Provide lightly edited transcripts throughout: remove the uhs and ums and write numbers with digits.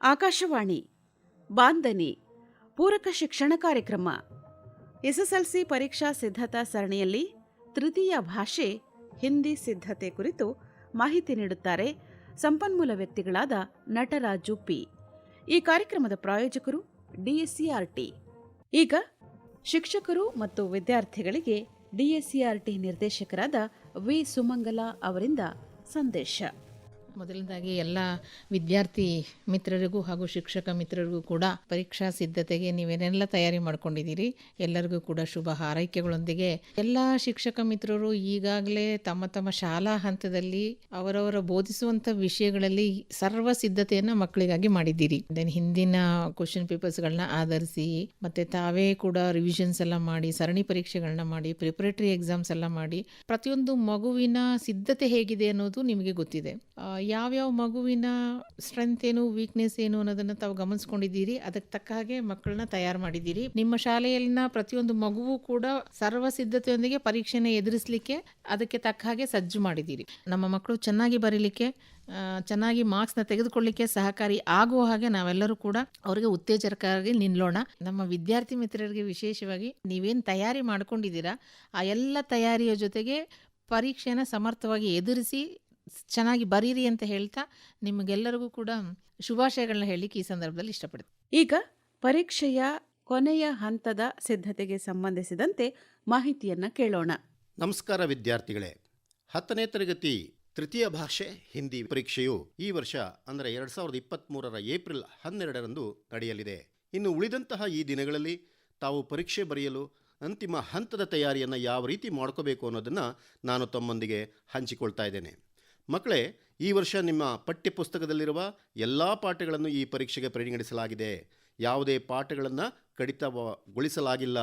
ಆಕಾಶವಾಣಿ ಬಾಂದನಿ ಪೂರಕ ಶಿಕ್ಷಣ ಕಾರ್ಯಕ್ರಮ. ಎಸ್ಎಸ್ಎಲ್ಸಿ ಪರೀಕ್ಷಾ ಸಿದ್ಧತಾ ಸರಣಿಯಲ್ಲಿ ತೃತೀಯ ಭಾಷೆ ಹಿಂದಿ ಸಿದ್ಧತೆ ಕುರಿತು ಮಾಹಿತಿ ನೀಡುತ್ತಾರೆ ಸಂಪನ್ಮೂಲ ವ್ಯಕ್ತಿಗಳಾದ ನಟರಾಜು ಪಿ. ಈ ಕಾರ್ಯಕ್ರಮದ ಪ್ರಾಯೋಜಕರು ಡಿಎಸ್ಸಿಆರ್ಟಿ. ಈಗ ಶಿಕ್ಷಕರು ಮತ್ತು ವಿದ್ಯಾರ್ಥಿಗಳಿಗೆ ಡಿಎಸ್ಸಿಆರ್ಟಿ ನಿರ್ದೇಶಕರಾದ ವಿ ಸುಮಂಗಲ ಅವರಿಂದ ಸಂದೇಶ. ಮೊದಲನೇದಾಗಿ ಎಲ್ಲ ವಿದ್ಯಾರ್ಥಿ ಮಿತ್ರರಿಗೂ ಹಾಗೂ ಶಿಕ್ಷಕ ಮಿತ್ರರಿಗೂ ಕೂಡ ಪರೀಕ್ಷಾ ಸಿದ್ಧತೆಗೆ ನೀವೇನೆಲ್ಲ ತಯಾರಿ ಮಾಡ್ಕೊಂಡಿದ್ದೀರಿ, ಎಲ್ಲರಿಗೂ ಕೂಡ ಶುಭ ಹಾರೈಕೆಗಳೊಂದಿಗೆ ಎಲ್ಲ ಶಿಕ್ಷಕ ಮಿತ್ರರು ಈಗಾಗಲೇ ತಮ್ಮ ತಮ್ಮ ಶಾಲಾ ಹಂತದಲ್ಲಿ ಅವರವರ ಬೋಧಿಸುವಂಥ ವಿಷಯಗಳಲ್ಲಿ ಸರ್ವ ಸಿದ್ಧತೆಯನ್ನು ಮಕ್ಕಳಿಗಾಗಿ ಮಾಡಿದ್ದೀರಿ. ಹಿಂದಿನ ಕ್ವಶನ್ ಪೇಪರ್ಸ್ಗಳನ್ನ ಆಧರಿಸಿ ಮತ್ತೆ ತಾವೇ ಕೂಡ ರಿವಿಷನ್ಸ್ ಎಲ್ಲ ಮಾಡಿ, ಸರಣಿ ಪರೀಕ್ಷೆಗಳನ್ನ ಮಾಡಿ, ಪ್ರಿಪರೇಟರಿ ಎಕ್ಸಾಮ್ಸ್ ಎಲ್ಲ ಮಾಡಿ, ಪ್ರತಿಯೊಂದು ಮಗುವಿನ ಸಿದ್ಧತೆ ಹೇಗಿದೆ ಅನ್ನೋದು ನಿಮಗೆ ಗೊತ್ತಿದೆ. ಯಾವ್ಯಾವ ಮಗುವಿನ ಸ್ಟ್ರೆಂತ್ ಏನು, ವೀಕ್ನೆಸ್ ಏನು ಅನ್ನೋದನ್ನ ತಾವು ಗಮನಿಸ್ಕೊಂಡಿದ್ದೀರಿ. ಅದಕ್ಕೆ ತಕ್ಕ ಹಾಗೆ ಮಕ್ಕಳನ್ನ ತಯಾರು ಮಾಡಿದ್ದೀರಿ. ನಿಮ್ಮ ಶಾಲೆಯಲ್ಲಿನ ಪ್ರತಿಯೊಂದು ಮಗುವು ಕೂಡ ಸರ್ವ ಸಿದ್ಧತೆಯೊಂದಿಗೆ ಪರೀಕ್ಷೆನ ಎದುರಿಸಲಿಕ್ಕೆ ಅದಕ್ಕೆ ತಕ್ಕ ಹಾಗೆ ಸಜ್ಜು ಮಾಡಿದ್ದೀರಿ. ನಮ್ಮ ಮಕ್ಕಳು ಚೆನ್ನಾಗಿ ಬರೀಲಿಕ್ಕೆ, ಚೆನ್ನಾಗಿ ಮಾರ್ಕ್ಸ್ನ ತೆಗೆದುಕೊಳ್ಳಿಕ್ಕೆ ಸಹಕಾರಿ ಆಗುವ ಹಾಗೆ ನಾವೆಲ್ಲರೂ ಕೂಡ ಅವರಿಗೆ ಉತ್ತೇಜಕರಾಗಿ ನಿಲ್ಲೋಣ. ನಮ್ಮ ವಿದ್ಯಾರ್ಥಿ ಮಿತ್ರರಿಗೆ ವಿಶೇಷವಾಗಿ ನೀವೇನು ತಯಾರಿ ಮಾಡ್ಕೊಂಡಿದ್ದೀರಾ ಆ ಎಲ್ಲ ತಯಾರಿಯ ಜೊತೆಗೆ ಪರೀಕ್ಷೆನ ಸಮರ್ಥವಾಗಿ ಎದುರಿಸಿ ಚೆನ್ನಾಗಿ ಬರೀರಿ ಅಂತ ಹೇಳ್ತಾ ನಿಮಗೆಲ್ಲರಿಗೂ ಕೂಡ ಶುಭಾಶಯಗಳನ್ನ ಹೇಳಲಿಕ್ಕೆ ಈ ಸಂದರ್ಭದಲ್ಲಿ ಇಷ್ಟಪಡ್ತೀನಿ. ಈಗ ಪರೀಕ್ಷೆಯ ಕೊನೆಯ ಹಂತದ ಸಿದ್ಧತೆಗೆ ಸಂಬಂಧಿಸಿದಂತೆ ಮಾಹಿತಿಯನ್ನ ಕೇಳೋಣ. ನಮಸ್ಕಾರ ವಿದ್ಯಾರ್ಥಿಗಳೇ. 10ನೇ ತರಗತಿ ತೃತೀಯ ಭಾಷೆ ಹಿಂದಿ ಪರೀಕ್ಷೆಯು ಈ ವರ್ಷ ಅಂದರೆ 2023 ಏಪ್ರಿಲ್ 12ರಂದು ನಡೆಯಲಿದೆ. ಇನ್ನು ಉಳಿದಂತಹ ಈ ದಿನಗಳಲ್ಲಿ ತಾವು ಪರೀಕ್ಷೆ ಬರೆಯಲು ಅಂತಿಮ ಹಂತದ ತಯಾರಿಯನ್ನು ಯಾವ ರೀತಿ ಮಾಡ್ಕೋಬೇಕು ಅನ್ನೋದನ್ನು ನಾನು ತಮ್ಮೊಂದಿಗೆ ಹಂಚಿಕೊಳ್ತಾ ಇದ್ದೇನೆ. ಮಕ್ಕಳೇ, ಈ ವರ್ಷ ನಿಮ್ಮ ಪಠ್ಯಪುಸ್ತಕದಲ್ಲಿರುವ ಎಲ್ಲ ಪಾಠಗಳನ್ನು ಈ ಪರೀಕ್ಷೆಗೆ ಪರಿಗಣಿಸಲಾಗಿದೆ. ಯಾವುದೇ ಪಾಠಗಳನ್ನು ಕಡಿತಗೊಳಿಸಲಾಗಿಲ್ಲ.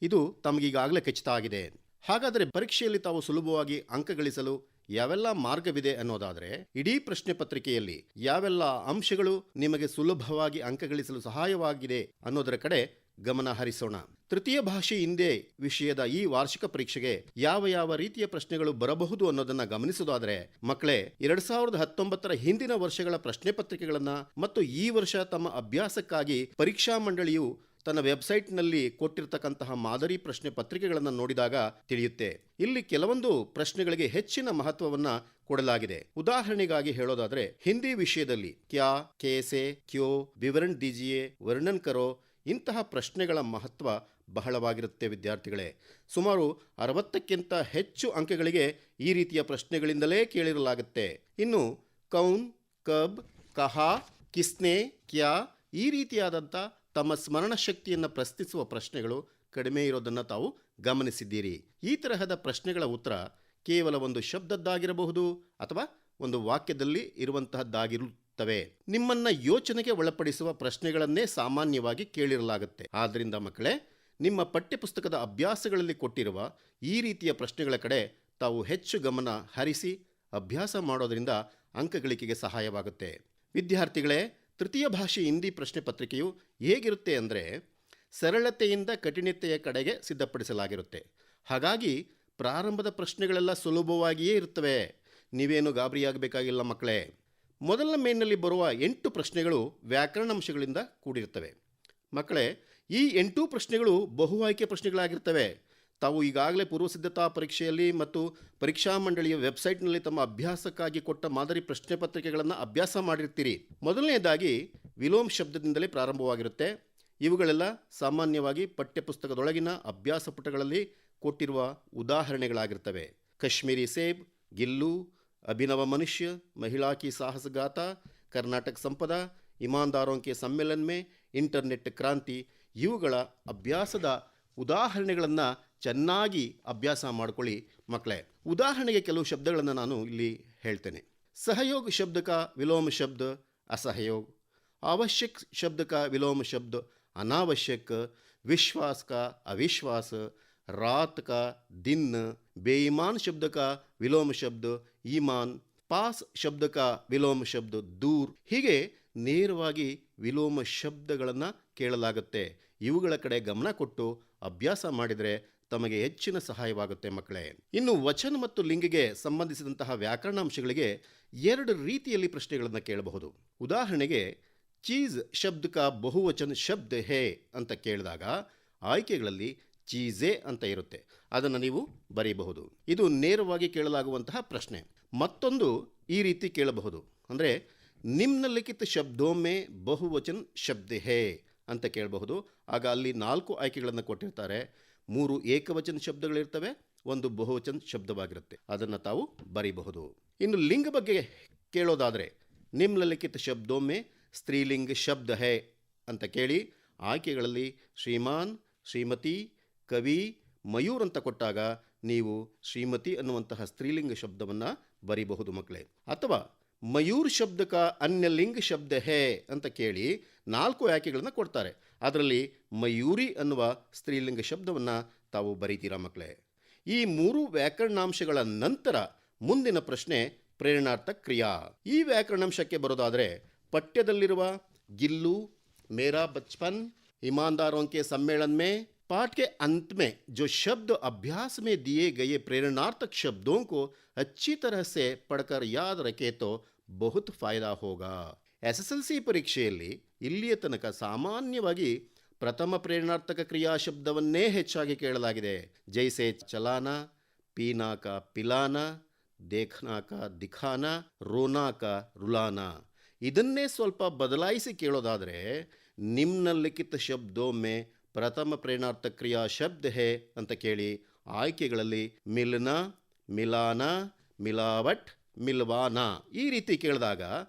ಇದು ತಮಗೀಗಾಗಲೇ ಖಚಿತ ಆಗಿದೆ. ಹಾಗಾದರೆ ಪರೀಕ್ಷೆಯಲ್ಲಿ ತಾವು ಸುಲಭವಾಗಿ ಅಂಕ ಗಳಿಸಲು ಯಾವೆಲ್ಲ ಮಾರ್ಗವಿದೆ ಅನ್ನೋದಾದರೆ, ಇಡೀ ಪ್ರಶ್ನೆ ಪತ್ರಿಕೆಯಲ್ಲಿ ಯಾವೆಲ್ಲ ಅಂಶಗಳು ನಿಮಗೆ ಸುಲಭವಾಗಿ ಅಂಕ ಗಳಿಸಲು ಸಹಾಯವಾಗಿದೆ ಅನ್ನೋದರ ಕಡೆ ಗಮನ ಹರಿಸೋಣ. ತೃತೀಯ ಭಾಷೆ ಹಿಂದಿ ವಿಷಯದ ಈ ವಾರ್ಷಿಕ ಪರೀಕ್ಷೆಗೆ ಯಾವ ಯಾವ ರೀತಿಯ ಪ್ರಶ್ನೆಗಳು ಬರಬಹುದು ಅನ್ನೋದನ್ನ ಗಮನಿಸೋದಾದರೆ, ಮಕ್ಕಳೇ, 2019 ಹಿಂದಿನ ವರ್ಷಗಳ ಪ್ರಶ್ನೆ ಪತ್ರಿಕೆಗಳನ್ನು ಮತ್ತು ಈ ವರ್ಷ ತಮ್ಮ ಅಭ್ಯಾಸಕ್ಕಾಗಿ ಪರೀಕ್ಷಾ ಮಂಡಳಿಯು ತನ್ನ ವೆಬ್ಸೈಟ್ನಲ್ಲಿ ಕೊಟ್ಟಿರತಕ್ಕಂತಹ ಮಾದರಿ ಪ್ರಶ್ನೆ ಪತ್ರಿಕೆಗಳನ್ನು ನೋಡಿದಾಗ ತಿಳಿಯುತ್ತೆ. ಇಲ್ಲಿ ಕೆಲವೊಂದು ಪ್ರಶ್ನೆಗಳಿಗೆ ಹೆಚ್ಚಿನ ಮಹತ್ವವನ್ನ ಕೊಡಲಾಗಿದೆ. ಉದಾಹರಣೆಗಾಗಿ ಹೇಳೋದಾದ್ರೆ, ಹಿಂದಿ ವಿಷಯದಲ್ಲಿ ಕ್ಯಾ, ಕೇಸೆ, ಕ್ಯೋ, ವಿವರಣ್ ದೀಜಿಯೇ, ವರ್ಣನ್ ಕರೋ ಇಂತಹ ಪ್ರಶ್ನೆಗಳ ಮಹತ್ವ ಬಹಳವಾಗಿರುತ್ತೆ ವಿದ್ಯಾರ್ಥಿಗಳೇ. ಸುಮಾರು 60ಕ್ಕಿಂತ ಹೆಚ್ಚು ಅಂಕಗಳಿಗೆ ಈ ರೀತಿಯ ಪ್ರಶ್ನೆಗಳಿಂದಲೇ ಕೇಳಿರಲಾಗುತ್ತೆ. ಇನ್ನು ಕೌನ್, ಕಬ್, ಕಹಾ, ಕಿಸ್ನೆ, ಕ್ಯಾ ಈ ರೀತಿಯಾದಂಥ ತಮ್ಮ ಸ್ಮರಣ ಶಕ್ತಿಯನ್ನು ಪ್ರಶ್ನಿಸುವ ಪ್ರಶ್ನೆಗಳು ಕಡಿಮೆ ಇರೋದನ್ನು ತಾವು ಗಮನಿಸಿದ್ದೀರಿ. ಈ ತರಹದ ಪ್ರಶ್ನೆಗಳ ಉತ್ತರ ಕೇವಲ ಒಂದು ಶಬ್ದದ್ದಾಗಿರಬಹುದು ಅಥವಾ ಒಂದು ವಾಕ್ಯದಲ್ಲಿ ಇರುವಂತಹದ್ದಾಗಿರುತ್ತವೆ. ನಿಮ್ಮನ್ನ ಯೋಚನೆಗೆ ಒಳಪಡಿಸುವ ಪ್ರಶ್ನೆಗಳನ್ನೇ ಸಾಮಾನ್ಯವಾಗಿ ಕೇಳಿರಲಾಗುತ್ತೆ. ಆದ್ದರಿಂದ ಮಕ್ಕಳೇ, ನಿಮ್ಮ ಪಠ್ಯಪುಸ್ತಕದ ಅಭ್ಯಾಸಗಳಲ್ಲಿ ಕೊಟ್ಟಿರುವ ಈ ರೀತಿಯ ಪ್ರಶ್ನೆಗಳ ಕಡೆ ತಾವು ಹೆಚ್ಚು ಗಮನ ಹರಿಸಿ ಅಭ್ಯಾಸ ಮಾಡೋದರಿಂದ ಅಂಕ ಗಳಿಕೆಗೆ ಸಹಾಯವಾಗುತ್ತೆ. ವಿದ್ಯಾರ್ಥಿಗಳೇ, ತೃತೀಯ ಭಾಷೆ ಹಿಂದಿ ಪ್ರಶ್ನೆ ಪತ್ರಿಕೆಯು ಹೇಗಿರುತ್ತೆ ಅಂದರೆ, ಸರಳತೆಯಿಂದ ಕಠಿಣತೆಯ ಕಡೆಗೆ ಸಿದ್ಧಪಡಿಸಲಾಗಿರುತ್ತೆ. ಹಾಗಾಗಿ ಪ್ರಾರಂಭದ ಪ್ರಶ್ನೆಗಳೆಲ್ಲ ಸುಲಭವಾಗಿಯೇ ಇರುತ್ತವೆ. ನೀವೇನು ಗಾಬರಿಯಾಗಬೇಕಾಗಿಲ್ಲ ಮಕ್ಕಳೇ. ಮೊದಲ ಮೇನ್ನಲ್ಲಿ ಬರುವ 8 ಪ್ರಶ್ನೆಗಳು ವ್ಯಾಕರಣಾಂಶಗಳಿಂದ ಕೂಡಿರುತ್ತವೆ. ಮಕ್ಕಳೇ, ಈ 8 ಪ್ರಶ್ನೆಗಳು ಬಹು ಆಯ್ಕೆ ಪ್ರಶ್ನೆಗಳಾಗಿರ್ತವೆ. ತಾವು ಈಗಾಗಲೇ ಪೂರ್ವಸಿದ್ಧತಾ ಪರೀಕ್ಷೆಯಲ್ಲಿ ಮತ್ತು ಪರೀಕ್ಷಾ ಮಂಡಳಿಯ ವೆಬ್ಸೈಟ್ನಲ್ಲಿ ತಮ್ಮ ಅಭ್ಯಾಸಕ್ಕಾಗಿ ಕೊಟ್ಟ ಮಾದರಿ ಪ್ರಶ್ನೆ ಪತ್ರಿಕೆಗಳನ್ನು ಅಭ್ಯಾಸ ಮಾಡಿರ್ತೀರಿ. ಮೊದಲನೆಯದಾಗಿ ವಿಲೋಮ ಶಬ್ದದಿಂದಲೇ ಪ್ರಾರಂಭವಾಗಿರುತ್ತೆ. ಇವುಗಳೆಲ್ಲ ಸಾಮಾನ್ಯವಾಗಿ ಪಠ್ಯಪುಸ್ತಕದೊಳಗಿನ ಅಭ್ಯಾಸ ಪುಟಗಳಲ್ಲಿ ಕೊಟ್ಟಿರುವ ಉದಾಹರಣೆಗಳಾಗಿರ್ತವೆ. ಕಾಶ್ಮೀರಿ ಸೇಬ್, ಗಿಲ್ಲು, ಅಭಿನವ ಮನುಷ್ಯ, ಮಹಿಳಾ ಕಿ ಸಾಹಸಗಾಥ, ಕರ್ನಾಟಕ ಸಂಪದ, ಇಮಾನ್ದಾರೋಂ ಕೆ ಸಮ್ಮೇಳನ್ ಮೇ, ಇಂಟರ್ನೆಟ್ ಕ್ರಾಂತಿ ಇವುಗಳ ಅಭ್ಯಾಸದ ಉದಾಹರಣೆಗಳನ್ನು ಚೆನ್ನಾಗಿ ಅಭ್ಯಾಸ ಮಾಡ್ಕೊಳ್ಳಿ ಮಕ್ಕಳೇ. ಉದಾಹರಣೆಗೆ ಕೆಲವು ಶಬ್ದಗಳನ್ನು ನಾನು ಇಲ್ಲಿ ಹೇಳ್ತೇನೆ. ಸಹಯೋಗ ಶಬ್ದ ಕಾ ವಿಲೋಮ ಶಬ್ದ ಅಸಹಯೋಗ, आवश्यक शब्द का विलोम शब्द अनावश्यक, विश्वास का अविश्वास, रात का दिन, बेईमान शब्द का विलोम शब्द ईमान, पास शब्द का विलोम शब्द दूर. ಹೀಗೆ ನೇರವಾಗಿ ವಿಲೋಮ ಶಬ್ದಗಳನ್ನು ಕೇಳಲಾಗುತ್ತೆ. ಇವುಗಳ ಕಡೆ ಗಮನ ಕೊಟ್ಟು ಅಭ್ಯಾಸ ಮಾಡಿದರೆ ತಮಗೆ ಹೆಚ್ಚಿನ ಸಹಾಯವಾಗುತ್ತೆ ಮಕ್ಕಳೇ. ಇನ್ನು ವಚನ ಮತ್ತು ಲಿಂಗಿಗೆ ಸಂಬಂಧಿಸಿದಂತಹ ವ್ಯಾಕರಣಾಂಶಗಳಿಗೆ 2 ರೀತಿಯಲ್ಲಿ ಪ್ರಶ್ನೆಗಳನ್ನು ಕೇಳಬಹುದು. ಉದಾಹರಣೆಗೆ, ಚೀಸ್ ಶಬ್ದ ಕಾ ಬಹುವಚನ ಶಬ್ದ ಹೇ ಅಂತ ಕೇಳಿದಾಗ ಆಯ್ಕೆಗಳಲ್ಲಿ ಚೀಸೆ ಅಂತ ಇರುತ್ತೆ. ಅದನ್ನು ನೀವು ಬರೀಬಹುದು. ಇದು ನೇರವಾಗಿ ಕೇಳಲಾಗುವಂತಹ ಪ್ರಶ್ನೆ. ಮತ್ತೊಂದು ಈ ರೀತಿ ಕೇಳಬಹುದು, ಅಂದರೆ ನಿಮ್ನಲಿಖಿತ ಶಬ್ದೋಮ್ಮೆ ಬಹುವಚನ ಶಬ್ದ ಹೇ ಅಂತ ಕೇಳಬಹುದು. ಆಗ ಅಲ್ಲಿ 4 ಆಯ್ಕೆಗಳನ್ನು ಕೊಟ್ಟಿರ್ತಾರೆ. 3 ಏಕವಚನ ಶಬ್ದಗಳಿರ್ತವೆ, 1 ಬಹುವಚನ ಶಬ್ದವಾಗಿರುತ್ತೆ. ಅದನ್ನು ತಾವು ಬರೀಬಹುದು. ಇನ್ನು ಲಿಂಗ ಬಗ್ಗೆ ಕೇಳೋದಾದರೆ ನಿಮ್ನಲಿಖಿತ ಶಬ್ದೋಮ್ಮೆ ಸ್ತ್ರೀಲಿಂಗ ಶಬ್ದ ಹೇ ಅಂತ ಕೇಳಿ ಆಯ್ಕೆಗಳಲ್ಲಿ ಶ್ರೀಮಾನ್, ಶ್ರೀಮತಿ, ಕವಿ, ಮಯೂರ್ ಅಂತ ಕೊಟ್ಟಾಗ ನೀವು ಶ್ರೀಮತಿ ಅನ್ನುವಂತಹ ಸ್ತ್ರೀಲಿಂಗ ಶಬ್ದವನ್ನು ಬರೀಬಹುದು ಮಕ್ಕಳೇ. ಅಥವಾ ಮಯೂರ್ ಶಬ್ದ ಕಾ ಅನ್ಯ ಲಿಂಗ ಶಬ್ದ ಹೇ ಅಂತ ಕೇಳಿ 4 ಆಯ್ಕೆಗಳನ್ನು ಕೊಡ್ತಾರೆ. ಅದರಲ್ಲಿ ಮಯೂರಿ ಅನ್ನುವ ಸ್ತ್ರೀಲಿಂಗ ಶಬ್ದವನ್ನು ತಾವು ಬರೀತೀರಾ ಮಕ್ಕಳೇ. ಈ 3 ವ್ಯಾಕರಣಾಂಶಗಳ ನಂತರ ಮುಂದಿನ ಪ್ರಶ್ನೆ ಪ್ರೇರಣಾರ್ಥಕ ಕ್ರಿಯಾ. ಈ ವ್ಯಾಕರಣಾಂಶಕ್ಕೆ ಬರೋದಾದರೆ ಪಠ್ಯದಲ್ಲಿರುವ ಗಿಲ್ಲು, ಮೇರಾ ಬಚ್ಪನ್, ईमानदारों के सम्मेलन में पाठ के अंत में जो शब्द अभ्यास में दिए गए प्रेरणार्थक शब्दों को अच्छी तरह से पढ़कर याद रखे तो बहुत फायदा होगा. SSLC ಪರೀಕ್ಷೆಯಲ್ಲಿ ಇಲ್ಲಿಯ ತನಕ ಸಾಮಾನ್ಯವಾಗಿ ಪ್ರಥಮ ಪ್ರೇರಣಾರ್ಥಕ ಕ್ರಿಯಾ ಶಬ್ದವನ್ನೇ ಹೆಚ್ಚಾಗಿ ಕೇಳಲಾಗಿದೆ. ಜೈಸೆ ಚಲಾನ, ಪೀನಾ ಕಾ ಪಿಲಾನ, ದೇಖ್ನಾ ಕಾ ದಿಖಾನ, ರೋನಾ ಕಾ ರುಲಾನ. ಇದನ್ನೇ ಸ್ವಲ್ಪ ಬದಲಾಯಿಸಿ ಕೇಳೋದಾದರೆ ನಿಮ್ನಲಿಖಿತ ಶಬ್ದೋಮ್ಮೆ ಪ್ರಥಮ ಪ್ರೇರಣಾರ್ಥಕ ಕ್ರಿಯಾ ಶಬ್ದ ಹೇ ಅಂತ ಕೇಳಿ ಆಯ್ಕೆಗಳಲ್ಲಿ ಮಿಲ್ನ, ಮಿಲಾನ, ಮಿಲಾವಟ್, ಮಿಲ್ವಾನ ಈ ರೀತಿ ಕೇಳಿದಾಗ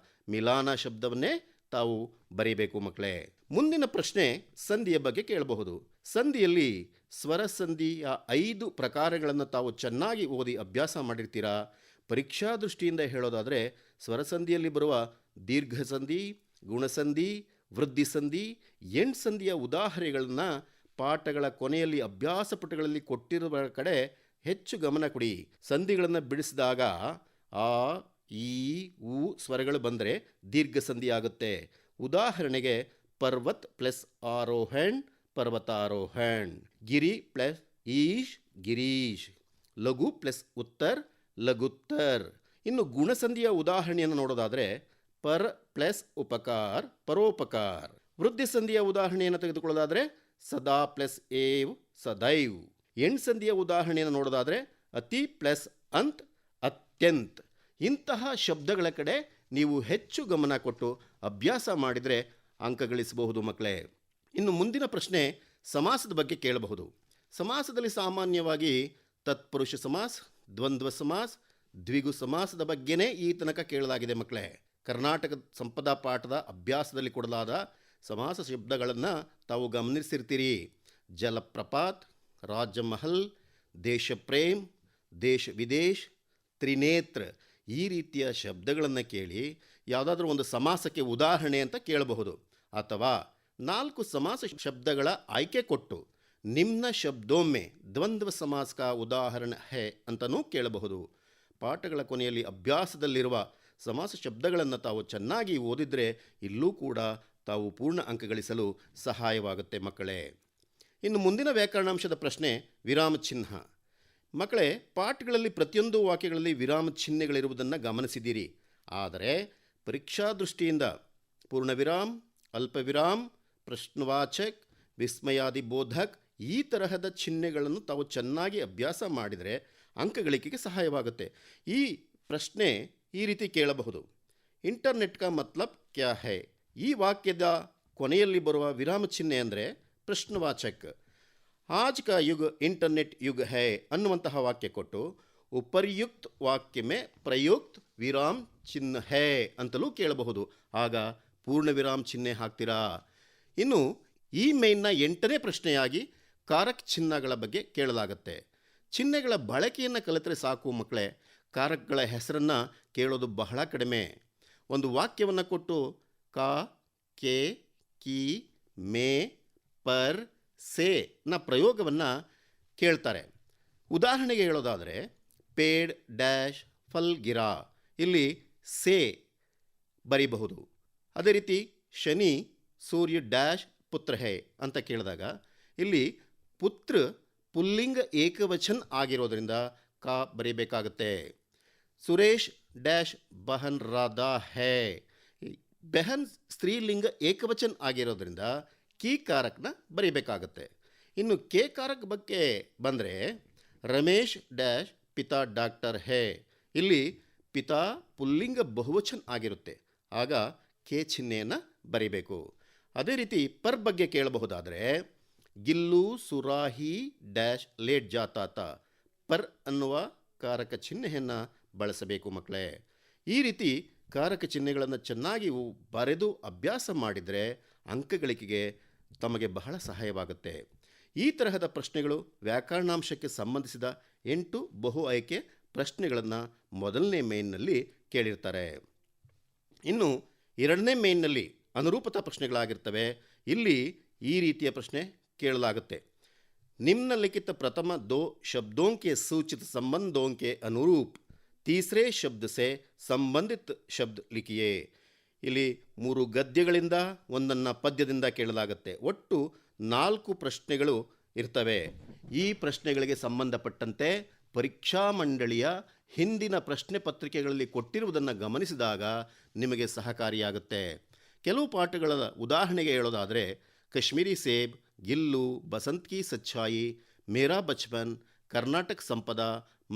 ಮಿಲಾನ ಶಬ್ದವನ್ನೇ ತಾವು ಬರೀಬೇಕು ಮಕ್ಕಳೇ. ಮುಂದಿನ ಪ್ರಶ್ನೆ ಸಂಧಿಯ ಬಗ್ಗೆ ಕೇಳಬಹುದು. ಸಂಧಿಯಲ್ಲಿ ಸ್ವರ ಸಂಧಿಯ 5 ಪ್ರಕಾರಗಳನ್ನು ತಾವು ಚೆನ್ನಾಗಿ ಓದಿ ಅಭ್ಯಾಸ ಮಾಡಿರ್ತೀರಾ. ಪರೀಕ್ಷಾ ದೃಷ್ಟಿಯಿಂದ ಹೇಳೋದಾದರೆ ಸ್ವರಸಂಧಿಯಲ್ಲಿ ಬರುವ ದೀರ್ಘ ಸಂಧಿ, ಗುಣಸಂಧಿ, ವೃದ್ಧಿ ಸಂಧಿ, ಎಂಡ್ ಸಂಧಿಯ ಉದಾಹರಣೆಗಳನ್ನು ಪಾಠಗಳ ಕೊನೆಯಲ್ಲಿ ಅಭ್ಯಾಸ ಪುಟಗಳಲ್ಲಿ ಕೊಟ್ಟಿರುವ ಕಡೆ ಹೆಚ್ಚು ಗಮನ ಕೊಡಿ. ಸಂಧಿಗಳನ್ನು ಬಿಡಿಸಿದಾಗ ಆ, ಈ, ಉ ಸ್ವರಗಳು ಬಂದರೆ ದೀರ್ಘ ಸಂಧಿ ಆಗುತ್ತೆ. ಉದಾಹರಣೆಗೆ ಪರ್ವತ್ ಪ್ಲಸ್ ಆರೋಹಣ್, ಪರ್ವತಾರೋಹಣ್. ಗಿರಿ ಪ್ಲಸ್ ಈಶ್, ಗಿರೀಶ್. ಲಘು ಪ್ಲಸ್ ಉತ್ತರ್, ಲಘುತ್ತರ್. ಇನ್ನು ಗುಣಸಂಧಿಯ ಉದಾಹರಣೆಯನ್ನು ನೋಡೋದಾದರೆ ಪರ್ ಪ್ಲಸ್ ಉಪಕಾರ್, ಪರೋಪಕಾರ್. ವೃದ್ಧಿ ಸಂಧಿಯ ಉದಾಹರಣೆಯನ್ನು ತೆಗೆದುಕೊಳ್ಳೋದಾದರೆ ಸದಾ ಪ್ಲಸ್ ಏವ್, ಸದೈವ್. ಎಂಡ್ ಸಂಧಿಯ ಉದಾಹರಣೆಯನ್ನು ನೋಡೋದಾದರೆ ಅತಿ ಪ್ಲಸ್ ಅಂತ್, ಅತ್ಯಂತ್. ಇಂತಹ ಶಬ್ದಗಳ ಕಡೆ ನೀವು ಹೆಚ್ಚು ಗಮನ ಕೊಟ್ಟು ಅಭ್ಯಾಸ ಮಾಡಿದರೆ ಅಂಕ ಗಳಿಸಬಹುದು ಮಕ್ಕಳೇ. ಇನ್ನು ಮುಂದಿನ ಪ್ರಶ್ನೆ ಸಮಾಸದ ಬಗ್ಗೆ ಕೇಳಬಹುದು. ಸಮಾಸದಲ್ಲಿ ಸಾಮಾನ್ಯವಾಗಿ ತತ್ಪುರುಷ ಸಮಾಸ, ದ್ವಂದ್ವ ಸಮಾಸ, ದ್ವಿಗು ಸಮಾಸದ ಬಗ್ಗೆನೇ ಈ ತನಕ ಕೇಳಲಾಗಿದೆ ಮಕ್ಕಳೇ. ಕರ್ನಾಟಕದ ಸಂಪದಾ ಪಾಠದ ಅಭ್ಯಾಸದಲ್ಲಿ ಕೊಡಲಾದ ಸಮಾಸ ಶಬ್ದಗಳನ್ನು ತಾವು ಗಮನಿಸಿರ್ತೀರಿ. ಜಲಪ್ರಪಾತ್, ರಾಜಮಹಲ್, ದೇಶಪ್ರೇಮ್, ದೇಶ ವಿದೇಶ್, ತ್ರಿನೇತ್ರ ಈ ರೀತಿಯ ಶಬ್ದಗಳನ್ನು ಕೇಳಿ ಯಾವುದಾದ್ರೂ ಒಂದು ಸಮಾಸಕ್ಕೆ ಉದಾಹರಣೆ ಅಂತ ಕೇಳಬಹುದು. ಅಥವಾ 4 ಸಮಾಸ ಶಬ್ದಗಳ ಆಯ್ಕೆ ಕೊಟ್ಟು ನಿಮ್ನ ಶಬ್ದೋಮ್ಮೆ ದ್ವಂದ್ವ ಸಮಾಸ ಕಾ ಉದಾಹರಣೆ ಹೇ ಅಂತಲೂ ಕೇಳಬಹುದು. ಪಾಠಗಳ ಕೊನೆಯಲ್ಲಿ ಅಭ್ಯಾಸದಲ್ಲಿರುವ ಸಮಾಸ ಶಬ್ದಗಳನ್ನು ತಾವು ಚೆನ್ನಾಗಿ ಓದಿದರೆ ಇಲ್ಲೂ ಕೂಡ ತಾವು ಪೂರ್ಣ ಅಂಕ ಗಳಿಸಲು ಸಹಾಯವಾಗುತ್ತೆ ಮಕ್ಕಳೇ. ಇನ್ನು ಮುಂದಿನ ವ್ಯಾಕರಣಾಂಶದ ಪ್ರಶ್ನೆ ವಿರಾಮ ಚಿಹ್ನ. ಮಕ್ಕಳೇ, ಪಾಠಗಳಲ್ಲಿ ಪ್ರತಿಯೊಂದು ವಾಕ್ಯಗಳಲ್ಲಿ ವಿರಾಮ ಚಿಹ್ನೆಗಳಿರುವುದನ್ನು ಗಮನಿಸಿದ್ದೀರಿ. ಆದರೆ ಪರೀಕ್ಷಾ ದೃಷ್ಟಿಯಿಂದ ಪೂರ್ಣ ವಿರಾಮ್, ಅಲ್ಪ ವಿರಾಮ್, ಪ್ರಶ್ನವಾಚಕ್, ವಿಸ್ಮಯಾದಿ ಬೋಧಕ್ ಈ ತರಹದ ಚಿಹ್ನೆಗಳನ್ನು ತಾವು ಚೆನ್ನಾಗಿ ಅಭ್ಯಾಸ ಮಾಡಿದರೆ ಅಂಕ ಗಳಿಕೆಗೆ ಸಹಾಯವಾಗುತ್ತೆ. ಈ ಪ್ರಶ್ನೆ ಈ ರೀತಿ ಕೇಳಬಹುದು. ಇಂಟರ್ನೆಟ್ ಕಾ ಮತ್ಲಬ್ ಕ್ಯಾ ಹೈ? ಈ ವಾಕ್ಯದ ಕೊನೆಯಲ್ಲಿ ಬರುವ ವಿರಾಮ ಚಿಹ್ನೆ ಅಂದರೆ ಪ್ರಶ್ನವಾಚಕ್. ಆಜ್ ಕಾ ಯುಗ್ ಇಂಟರ್ನೆಟ್ ಯುಗ್ ಹೈ ಅನ್ನುವಂತಹ ವಾಕ್ಯ ಕೊಟ್ಟು ಉಪರ್ಯುಕ್ತ ವಾಕ್ಯ ಮೇ ಪ್ರಯುಕ್ತ ವಿರಾಮ್ ಚಿಹ್ನೆ ಹೈ ಅಂತಲೂ ಕೇಳಬಹುದು. ಆಗ ಪೂರ್ಣ ವಿರಾಮ ಚಿಹ್ನೆ ಹಾಕ್ತೀರಾ. ಇನ್ನು ಈ ಮೇನ್ನ 8ನೇ ಪ್ರಶ್ನೆಯಾಗಿ ಕಾರಕ ಚಿಹ್ನೆಗಳ ಬಗ್ಗೆ ಕೇಳಲಾಗುತ್ತೆ. ಚಿಹ್ನೆಗಳ ಬಳಕೆಯನ್ನು ಕಲಿತರೆ ಸಾಕು ಮಕ್ಕಳೇ. ಕಾರಕಗಳ ಹೆಸರನ್ನು ಕೇಳೋದು ಬಹಳ ಕಡಿಮೆ. ಒಂದು ವಾಕ್ಯವನ್ನು ಕೊಟ್ಟು ಕಾ, ಕೆ, ಕಿ, ಮೇ, ಪರ್, ಸೇ ನ ಪ್ರಯೋಗವನ್ನು ಕೇಳ್ತಾರೆ. ಉದಾಹರಣೆಗೆ ಹೇಳೋದಾದರೆ ಪೇಡ್ ಡ್ಯಾಶ್ ಫಲ್ ಗಿರಾ, ಇಲ್ಲಿ ಸೇ ಬರೀಬಹುದು. ಅದೇ ರೀತಿ ಶನಿ ಸೂರ್ಯ ಡ್ಯಾಶ್ ಪುತ್ರ ಹೇ ಅಂತ ಕೇಳಿದಾಗ ಇಲ್ಲಿ ಪುತ್ರ ಪುಲ್ಲಿಂಗ ಏಕವಚನ ಆಗಿರೋದ್ರಿಂದ ಕಾ ಬರೀಬೇಕಾಗುತ್ತೆ. ಸುರೇಶ್ ಡ್ಯಾಶ್ ಬಹನ್ ರಾಧಾ ಹೇ, ಬೆಹನ್ ಸ್ತ್ರೀಲಿಂಗ ಏಕವಚನ ಆಗಿರೋದ್ರಿಂದ ಕಿ ಕಾರಕನ ಬರೀಬೇಕಾಗತ್ತೆ. ಇನ್ನು ಕೆ ಕಾರಕ ಬಗ್ಗೆ ಬಂದರೆ ರಮೇಶ್ ಡ್ಯಾಶ್ ಪಿತಾ ಡಾಕ್ಟರ್ ಹೇ, ಇಲ್ಲಿ ಪಿತಾ ಪುಲ್ಲಿಂಗ ಬಹುವಚನ ಆಗಿರುತ್ತೆ, ಆಗ ಕೆ ಚಿಹ್ನೆಯನ್ನು ಬರೀಬೇಕು. ಅದೇ ರೀತಿ ಪರ್ ಬಗ್ಗೆ ಕೇಳಬಹುದಾದರೆ ಗಿಲ್ಲು ಸುರಾಹಿ ಡ್ಯಾಶ್ ಲೇಟ್ ಜಾತಾತ, ಪರ್ ಅನ್ನುವ ಕಾರಕ ಚಿಹ್ನೆಯನ್ನು ಬಳಸಬೇಕು ಮಕ್ಕಳೇ. ಈ ರೀತಿ ಕಾರಕ ಚಿಹ್ನೆಗಳನ್ನು ಚೆನ್ನಾಗಿ ಬರೆದು ಅಭ್ಯಾಸ ಮಾಡಿದರೆ ಅಂಕಗಳಿಕೆಗೆ ತಮಗೆ ಬಹಳ ಸಹಾಯವಾಗುತ್ತೆ. ಈ ತರಹದ ಪ್ರಶ್ನೆಗಳು ವ್ಯಾಕರಣಾಂಶಕ್ಕೆ ಸಂಬಂಧಿಸಿದ 8 ಬಹು ಆಯ್ಕೆ ಪ್ರಶ್ನೆಗಳನ್ನು ಮೊದಲನೇ ಮೇನ್ನಲ್ಲಿ ಕೇಳಿರ್ತಾರೆ. ಇನ್ನು ಎರಡನೇ ಮೇನ್ನಲ್ಲಿ ಅನುರೂಪತಾ ಪ್ರಶ್ನೆಗಳಾಗಿರ್ತವೆ. ಇಲ್ಲಿ ಈ ರೀತಿಯ ಪ್ರಶ್ನೆ ಕೇಳಲಾಗುತ್ತೆ. ನಿಮ್ನಲಿಖಿತ ಪ್ರಥಮ दो शब्दों के सूचित संबंधों के अनुरूप तीसरे शब्द से संबंधित शब्द लिखिए. ಇಲ್ಲಿ 3 ಗದ್ಯಗಳಿಂದ ಒಂದನ್ನು ಪದ್ಯದಿಂದ ಕೇಳಲಾಗುತ್ತೆ. ಒಟ್ಟು 4 ಪ್ರಶ್ನೆಗಳು ಇರ್ತವೆ. ಈ ಪ್ರಶ್ನೆಗಳಿಗೆ ಸಂಬಂಧಪಟ್ಟಂತೆ ಪರೀಕ್ಷಾ ಮಂಡಳಿಯ ಹಿಂದಿನ ಪ್ರಶ್ನೆ ಪತ್ರಿಕೆಗಳಲ್ಲಿ ಕೊಟ್ಟಿರುವುದನ್ನು ಗಮನಿಸಿದಾಗ ನಿಮಗೆ ಸಹಕಾರಿಯಾಗುತ್ತೆ. ಕೆಲವು ಪಾಠಗಳ ಉದಾಹರಣೆಗೆ ಹೇಳೋದಾದರೆ ಕಶ್ಮೀರಿ ಸೇಬ್, ಗಿಲ್ಲು, ಬಸಂತ್ ಕಿ ಸಚ್ಚಾಯಿ, ಮೇರಾ ಬಚ್ಪನ್, ಕರ್ನಾಟಕ ಸಂಪದ,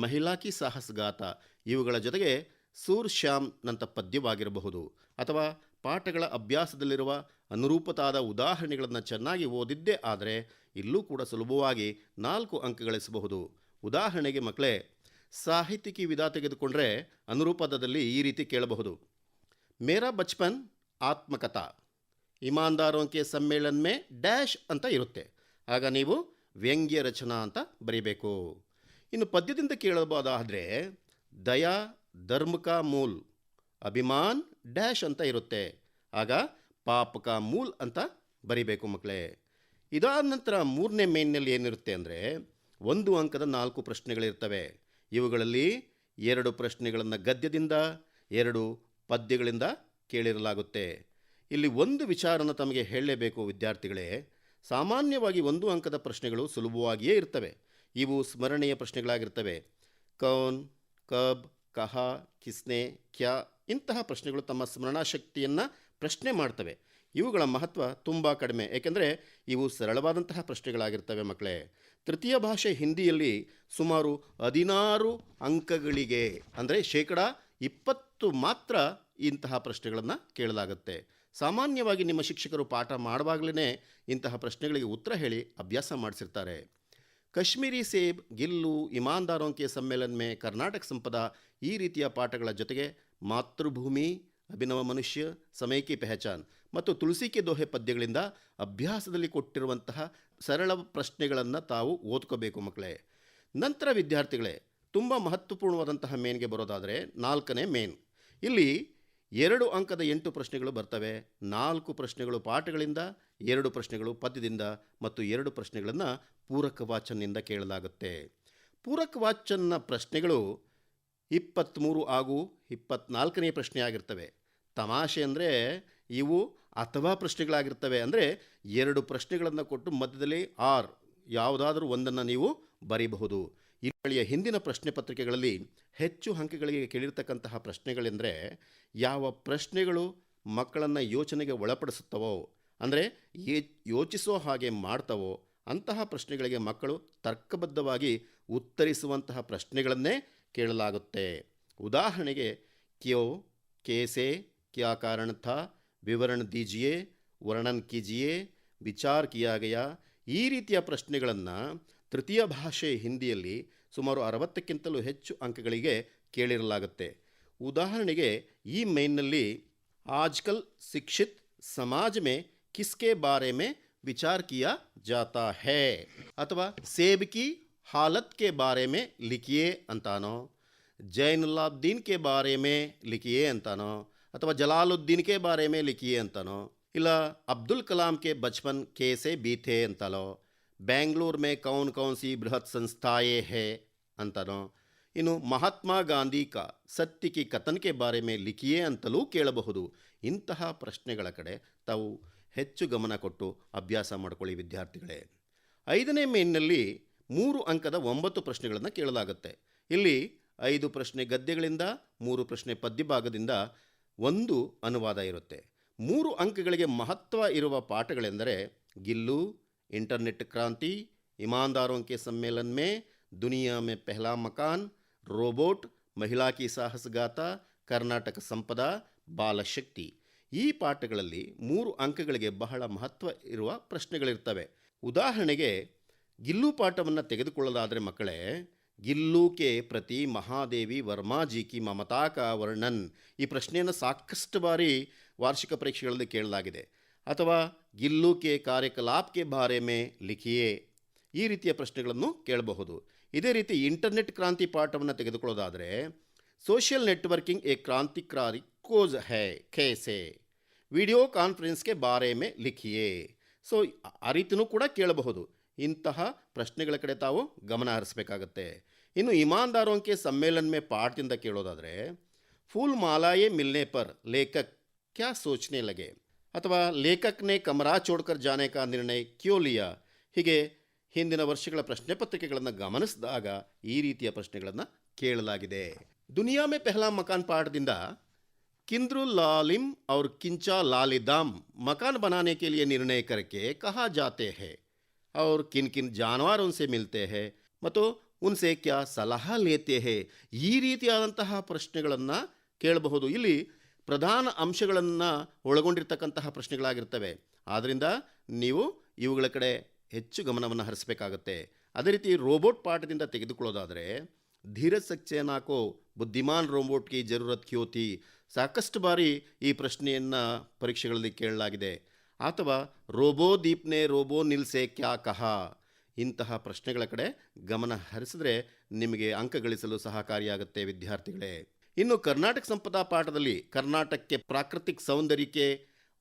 ಮಹಿಳಾ ಕಿ ಸಾಹಸಗಾತ ಇವುಗಳ ಜೊತೆಗೆ ಸೂರ್ ಶ್ಯಾಮ್ನಂಥ ಪದ್ಯವಾಗಿರಬಹುದು. ಅಥವಾ ಪಾಠಗಳ ಅಭ್ಯಾಸದಲ್ಲಿರುವ ಅನುರೂಪತಾದ ಉದಾಹರಣೆಗಳನ್ನು ಚೆನ್ನಾಗಿ ಓದಿದ್ದೇ ಆದರೆ ಇಲ್ಲೂ ಕೂಡ ಸುಲಭವಾಗಿ 4 ಅಂಕ ಗಳಿಸಬಹುದು. ಉದಾಹರಣೆಗೆ ಮಕ್ಕಳೇ, ಸಾಹಿತ್ಯಿಕ ವಿಧ ತೆಗೆದುಕೊಂಡ್ರೆ ಅನುರೂಪದಲ್ಲಿ ಈ ರೀತಿ ಕೇಳಬಹುದು. ಮೇರಾ ಬಚ್ಪನ್ ಆತ್ಮಕಥಾ, ಇಮಾನ್ದಾರೋಂಕೆ ಸಮ್ಮೇಳನ ಮೇ ಡ್ಯಾಶ್ ಅಂತ ಇರುತ್ತೆ, ಆಗ ನೀವು ವ್ಯಂಗ್ಯ ರಚನಾ ಅಂತ ಬರೀಬೇಕು. ಇನ್ನು ಪದ್ಯದಿಂದ ಕೇಳಬಹುದಾದರೆ ದಯಾ ಧರ್ಮ ಕಾ ಮೂಲ್, ಅಭಿಮಾನ್ ಡ್ಯಾಶ್ ಅಂತ ಇರುತ್ತೆ, ಆಗ ಪಾಪ ಕಾ ಮೂಲ್ ಅಂತ ಬರೀಬೇಕು ಮಕ್ಕಳೇ. ಇದಾದ ನಂತರ ಮೂರನೇ ಮೇನ್ನಲ್ಲಿ ಏನಿರುತ್ತೆ ಅಂದರೆ 1 ಅಂಕದ 4 ಪ್ರಶ್ನೆಗಳಿರ್ತವೆ. ಇವುಗಳಲ್ಲಿ 2 ಪ್ರಶ್ನೆಗಳನ್ನು ಗದ್ಯದಿಂದ 2 ಪದ್ಯಗಳಿಂದ ಕೇಳಿರಲಾಗುತ್ತೆ. ಇಲ್ಲಿ ಒಂದು ವಿಚಾರನ ತಮಗೆ ಹೇಳಲೇಬೇಕು ವಿದ್ಯಾರ್ಥಿಗಳೇ. ಸಾಮಾನ್ಯವಾಗಿ 1 ಅಂಕದ ಪ್ರಶ್ನೆಗಳು ಸುಲಭವಾಗಿಯೇ ಇರ್ತವೆ. ಇವು ಸ್ಮರಣೀಯ ಪ್ರಶ್ನೆಗಳಾಗಿರ್ತವೆ. ಕೌನ್, ಕಬ್, ಕಹಾ, ಕಿಸ್ನೆ, ಕ್ಯಾ ಇಂತಹ ಪ್ರಶ್ನೆಗಳು ತಮ್ಮ ಸ್ಮರಣಾ ಶಕ್ತಿಯನ್ನು ಪ್ರಶ್ನೆ ಮಾಡ್ತವೆ. ಇವುಗಳ ಮಹತ್ವ ತುಂಬ ಕಡಿಮೆ, ಏಕೆಂದರೆ ಇವು ಸರಳವಾದಂತಹ ಪ್ರಶ್ನೆಗಳಾಗಿರ್ತವೆ ಮಕ್ಕಳೇ. ತೃತೀಯ ಭಾಷೆ ಹಿಂದಿಯಲ್ಲಿ ಸುಮಾರು 16 ಅಂಕಗಳಿಗೆ ಅಂದರೆ 20% ಮಾತ್ರ ಇಂತಹ ಪ್ರಶ್ನೆಗಳನ್ನು ಕೇಳಲಾಗುತ್ತೆ. ಸಾಮಾನ್ಯವಾಗಿ ನಿಮ್ಮ ಶಿಕ್ಷಕರು ಪಾಠ ಮಾಡುವಾಗಲೇ ಇಂತಹ ಪ್ರಶ್ನೆಗಳಿಗೆ ಉತ್ತರ ಹೇಳಿ ಅಭ್ಯಾಸ ಮಾಡಿಸಿರ್ತಾರೆ. ಕಶ್ಮೀರಿ ಸೇಬ್, ಗಿಲ್ಲು, ಇಮಾನ್ದಾರೋಂಕೆ ಸಮ್ಮೇಳನ ಮೇ ಕರ್ನಾಟಕ ಸಂಪದ ಈ ರೀತಿಯ ಪಾಠಗಳ ಜೊತೆಗೆ ಮಾತೃಭೂಮಿ, ಅಭಿನವ ಮನುಷ್ಯ, ಸಮಯ ಕಿ ಪೆಹಚಾನ್ ಮತ್ತು ತುಳಸಿ ಕೆ ದೋಹೆ ಪದ್ಯಗಳಿಂದ ಅಭ್ಯಾಸದಲ್ಲಿ ಕೊಟ್ಟಿರುವಂತಹ ಸರಳ ಪ್ರಶ್ನೆಗಳನ್ನು ತಾವು ಓದ್ಕೋಬೇಕು ಮಕ್ಕಳೇ. ನಂತರ ವಿದ್ಯಾರ್ಥಿಗಳೇ, ತುಂಬ ಮಹತ್ವಪೂರ್ಣವಾದಂತಹ ಮೇನ್ಗೆ ಬರೋದಾದರೆ 4ನೇ ಮೇನ್. ಇಲ್ಲಿ 2 ಅಂಕದ 8 ಪ್ರಶ್ನೆಗಳು ಬರ್ತವೆ. 4 ಪ್ರಶ್ನೆಗಳು ಪಾಠಗಳಿಂದ, 2 ಪ್ರಶ್ನೆಗಳು ಪದ್ಯದಿಂದ ಮತ್ತು 2 ಪ್ರಶ್ನೆಗಳನ್ನು ಪೂರಕ ವಾಚನದಿಂದ ಕೇಳಲಾಗುತ್ತೆ. ಪೂರಕ ವಾಚನ ಪ್ರಶ್ನೆಗಳು 23 ಹಾಗೂ 24ನೇ ಪ್ರಶ್ನೆ ಆಗಿರ್ತವೆ. ತಮಾಷೆ ಅಂದರೆ ಇವು ಅಥವಾ ಪ್ರಶ್ನೆಗಳಾಗಿರ್ತವೆ. ಅಂದರೆ 2 ಪ್ರಶ್ನೆಗಳನ್ನು ಕೊಟ್ಟು ಮಧ್ಯದಲ್ಲಿ ಆರ್ ಯಾವುದಾದ್ರೂ ಒಂದನ್ನು ನೀವು ಬರೀಬಹುದು. ಇಲ್ಲಿಯ ಹಿಂದಿನ ಪ್ರಶ್ನೆ ಪತ್ರಿಕೆಗಳಲ್ಲಿ ಹೆಚ್ಚು ಅಂಕಗಳಿಗೆ ಕೇಳಿರ್ತಕ್ಕಂತಹ ಪ್ರಶ್ನೆಗಳೆಂದರೆ ಯಾವ ಪ್ರಶ್ನೆಗಳು ಮಕ್ಕಳನ್ನು ಯೋಚನೆಗೆ ಒಳಪಡಿಸುತ್ತವೋ, ಅಂದರೆ ಯೋಚಿಸೋ ಹಾಗೆ ಮಾಡ್ತವೋ ಅಂತಹ ಪ್ರಶ್ನೆಗಳಿಗೆ ಮಕ್ಕಳು ತರ್ಕಬದ್ಧವಾಗಿ ಉತ್ತರಿಸುವಂತಹ ಪ್ರಶ್ನೆಗಳನ್ನೇ ಕೇಳಲಾಗುತ್ತೆ. ಉದಾಹರಣೆಗೆ ಕ್ಯೋ, ಕೇಸೆ, ಕ್ಯಾ ಕಾರಣ ಥಾ, ವಿವರಣ ದೀಜಿಯೇ, ವರ್ಣನ್ ಕೀಜಿಯೇ, ವಿಚಾರ ಕಿಯಾ ಗಯಾ ಈ ರೀತಿಯ ಪ್ರಶ್ನೆಗಳನ್ನು ತೃತೀಯ ಭಾಷೆ ಹಿಂದಿಯಲ್ಲಿ ಸುಮಾರು 60ಕ್ಕಿಂತಲೂ ಹೆಚ್ಚು ಅಂಕಗಳಿಗೆ ಕೇಳಿರಲಾಗುತ್ತೆ. ಉದಾಹರಣೆಗೆ ಈ ಮೇನ್ನಲ್ಲಿ ಆಜ್ಕಲ್ ಶಿಕ್ಷಿತ್ ಸಮಾಜ ಮೇ ಕಿಸ್ಕೆ ಬಾರೆ ಮೇ ವಿಚಾರ ಕಿಯಾ ಜಾತಾ ಹೈ ಅಥವಾ ಸೇಬ್ ಕಿ ಹಾಲತ್ ಕೆ ಬಾರೆ ಮೇ ಲಿಖಿಯೇ ಅಂತಾನೋ, ಜೈನುಲ್ಲಾಬ್ದೀನ್ ಕೆ ಬಾರೆ ಮೇ ಲಿಖಿಯೇ ಅಂತಾನೋ ಅಥವಾ ಜಲಾಲುದ್ದೀನ್ ಕೆ ಬಾರೆ ಮೇ ಲಿಖಿಯೇ ಅಂತಾನೋ, ಇಲ್ಲ ಅಬ್ದುಲ್ ಕಲಾಂ ಕೆ ಬಚ್ಪನ್ ಕೇಸೆ ಬೀಥೆ ಅಂತಲೋ, ಬೆಂಗಳೂರು ಮೇ ಕೌನ್ ಕೌನ್ ಸಿ ಬೃಹತ್ ಸಂಸ್ಥಾಯೇ ಹೇ ಅಂತಾನೋ, ಇನ್ನು ಮಹಾತ್ಮ ಗಾಂಧಿ ಕಾ ಸತ್ಯ ಕಿ ಕಥನ್ ಕೆ ಬಾರೆ ಮೇ ಲಿಖಿಯೇ ಅಂತಲೂ ಕೇಳಬಹುದು. ಇಂತಹ ಪ್ರಶ್ನೆಗಳ ಕಡೆ ತಾವು ಹೆಚ್ಚು ಗಮನ ಕೊಟ್ಟು ಅಭ್ಯಾಸ ಮಾಡಿಕೊಳ್ಳಿ ವಿದ್ಯಾರ್ಥಿಗಳೇ. 5ನೇ ಮೇನ್ನಲ್ಲಿ 3 ಅಂಕದ 9 ಪ್ರಶ್ನೆಗಳನ್ನು ಕೇಳಲಾಗುತ್ತೆ. ಇಲ್ಲಿ 5 ಪ್ರಶ್ನೆ ಗದ್ಯಗಳಿಂದ, 3 ಪ್ರಶ್ನೆ ಪದ್ಯಭಾಗದಿಂದ, 1 ಅನುವಾದ ಇರುತ್ತೆ. 3 ಅಂಕಗಳಿಗೆ ಮಹತ್ವ ಇರುವ ಪಾಠಗಳೆಂದರೆ ಗಿಲ್ಲು, ಇಂಟರ್ನೆಟ್ ಕ್ರಾಂತಿ, ईमानदारों के सम्मेलन में, दुनिया में पहला मकान, ರೋಬೋಟ್, ಮಹಿಳಾ ಕಿ ಸಾಹಸಗಾಥಾ, ಕರ್ನಾಟಕ ಸಂಪದ, ಬಾಲಶಕ್ತಿ. ಈ ಪಾಠಗಳಲ್ಲಿ 3 ಅಂಕಗಳಿಗೆ ಬಹಳ ಮಹತ್ವ ಇರುವ ಪ್ರಶ್ನೆಗಳಿರ್ತವೆ. ಉದಾಹರಣೆಗೆ ಗಿಲ್ಲು ಪಾಠವನ್ನು ತೆಗೆದುಕೊಳ್ಳೋದಾದರೆ ಮಕ್ಕಳೇ, ಗಿಲ್ಲು ಕೆ ಪ್ರತಿ ಮಹಾದೇವಿ ವರ್ಮಾಜಿ ಕಿ ಮಮತಾ ಕಾ ವರ್ಣನ್, ಈ ಪ್ರಶ್ನೆಯನ್ನು ಸಾಕಷ್ಟು ಬಾರಿ ವಾರ್ಷಿಕ ಪರೀಕ್ಷೆಗಳಲ್ಲಿ ಕೇಳಲಾಗಿದೆ. ಅಥವಾ ಗಿಲ್ಲು ಕೆ ಕಾರ್ಯಕಲಾಪ್ ಕೆ ಬಾರೆ ಮೇ ಲಿಖಿಯೇ, ಈ ರೀತಿಯ ಪ್ರಶ್ನೆಗಳನ್ನು ಕೇಳಬಹುದು. ಇದೇ ರೀತಿ ಇಂಟರ್ನೆಟ್ ಕ್ರಾಂತಿ ಪಾಠವನ್ನು ತೆಗೆದುಕೊಳ್ಳೋದಾದರೆ ಸೋಷಿಯಲ್ ನೆಟ್ವರ್ಕಿಂಗ್ ಎ ಕ್ರಾಂತಿಕಾರಿ ಕೋಜ್ ಹೈ ಖೇಸೆ, ವಿಡಿಯೋ ಕಾನ್ಫರೆನ್ಸ್ಗೆ ಬಾರೆ ಮೇ ಲಿಖಿಯೇ. ಸೊ ಆ ರೀತಿಯೂ ಕೂಡ ಕೇಳಬಹುದು. ಇಂತಹ ಪ್ರಶ್ನೆಗಳ ಕಡೆ ತಾವು ಗಮನ ಹರಿಸಬೇಕಾಗತ್ತೆ. ಇನ್ನು ಇಮಾನ್ದಾರೋಂಕೆ ಸಮ್ಮೇಳನ ಮೇ ಪಾಠದಿಂದ ಕೇಳೋದಾದರೆ ಫೂಲ್ ಮಾಲಾಯೇ ಮಿಲ್ನೆ ಪರ್ ಲೇಖಕ್ ಕ್ಯಾ ಸೋಚನೆ ಲಗೆ, ಅಥವಾ ಲೇಖಕ್ನೇ ಕಮರಾ ಚೋಡ್ಕರ್ ಜಾನೆ ಕಾ ನಿರ್ಣಯ ಕ್ಯೋ ಲಿಯಾ. ಹೀಗೆ ಹಿಂದಿನ ವರ್ಷಗಳ ಪ್ರಶ್ನೆ ಪತ್ರಿಕೆಗಳನ್ನು ಗಮನಿಸಿದಾಗ ಈ ರೀತಿಯ ಪ್ರಶ್ನೆಗಳನ್ನು ಕೇಳಲಾಗಿದೆ. ದುನಿಯಾ ಮೇ ಪೆಹ್ಲಾ ಮಕಾನ್ ಪಾಠದಿಂದ किंद्रु लालिम और किंचा लालिदाम मकान बनाने के लिए निर्णय करके कहा जाते हैं और किन किन जानवरों से मिलते हैं ಮತ್ತು ಉನ್ಸೆ ಕ್ಯಾ ಸಲಹ ಲೇತೆ ಹೇ, ಈ ರೀತಿಯಾದಂತಹ ಪ್ರಶ್ನೆಗಳನ್ನು ಕೇಳಬಹುದು. ಇಲ್ಲಿ ಪ್ರಧಾನ ಅಂಶಗಳನ್ನು ಒಳಗೊಂಡಿರ್ತಕ್ಕಂತಹ ಪ್ರಶ್ನೆಗಳಾಗಿರ್ತವೆ. ಆದ್ದರಿಂದ ನೀವು ಇವುಗಳ ಕಡೆ ಹೆಚ್ಚು ಗಮನವನ್ನು ಹರಿಸಬೇಕಾಗತ್ತೆ. ಅದೇ ರೀತಿ ರೋಬೋಟ್ ಪಾಠದಿಂದ ತೆಗೆದುಕೊಳ್ಳೋದಾದರೆ ಧೀರಜ್ ಸಕ್ಸೇನಾ ಕೋ ಬುದ್ಧಿಮಾನ್ ರೋಬೋಟ್ ಕಿ ಜರೂರತ್ ಕ್ಯೋ ಥಿ, ಸಾಕಷ್ಟು ಬಾರಿ ಈ ಪ್ರಶ್ನೆಯನ್ನು ಪರೀಕ್ಷೆಗಳಲ್ಲಿ ಕೇಳಲಾಗಿದೆ. ಅಥವಾ ರೋಬೋ ದೀಪ್ನೆ ರೋಬೋ ನಿಲ್ಸೆ ಕ್ಯಾ ಕಹಾ, ಇಂತಹ ಪ್ರಶ್ನೆಗಳ ಕಡೆ ಗಮನ ಹರಿಸಿದ್ರೆ ನಿಮಗೆ ಅಂಕ ಗಳಿಸಲು ಸಹಕಾರಿಯಾಗುತ್ತೆ ವಿದ್ಯಾರ್ಥಿಗಳೇ. ಇನ್ನು ಕರ್ನಾಟಕ ಸಂಪದಾ ಪಾಠದಲ್ಲಿ ಕರ್ನಾಟಕಕ್ಕೆ ಪ್ರಾಕೃತಿಕ ಸೌಂದರ್ಯಕ್ಕೆ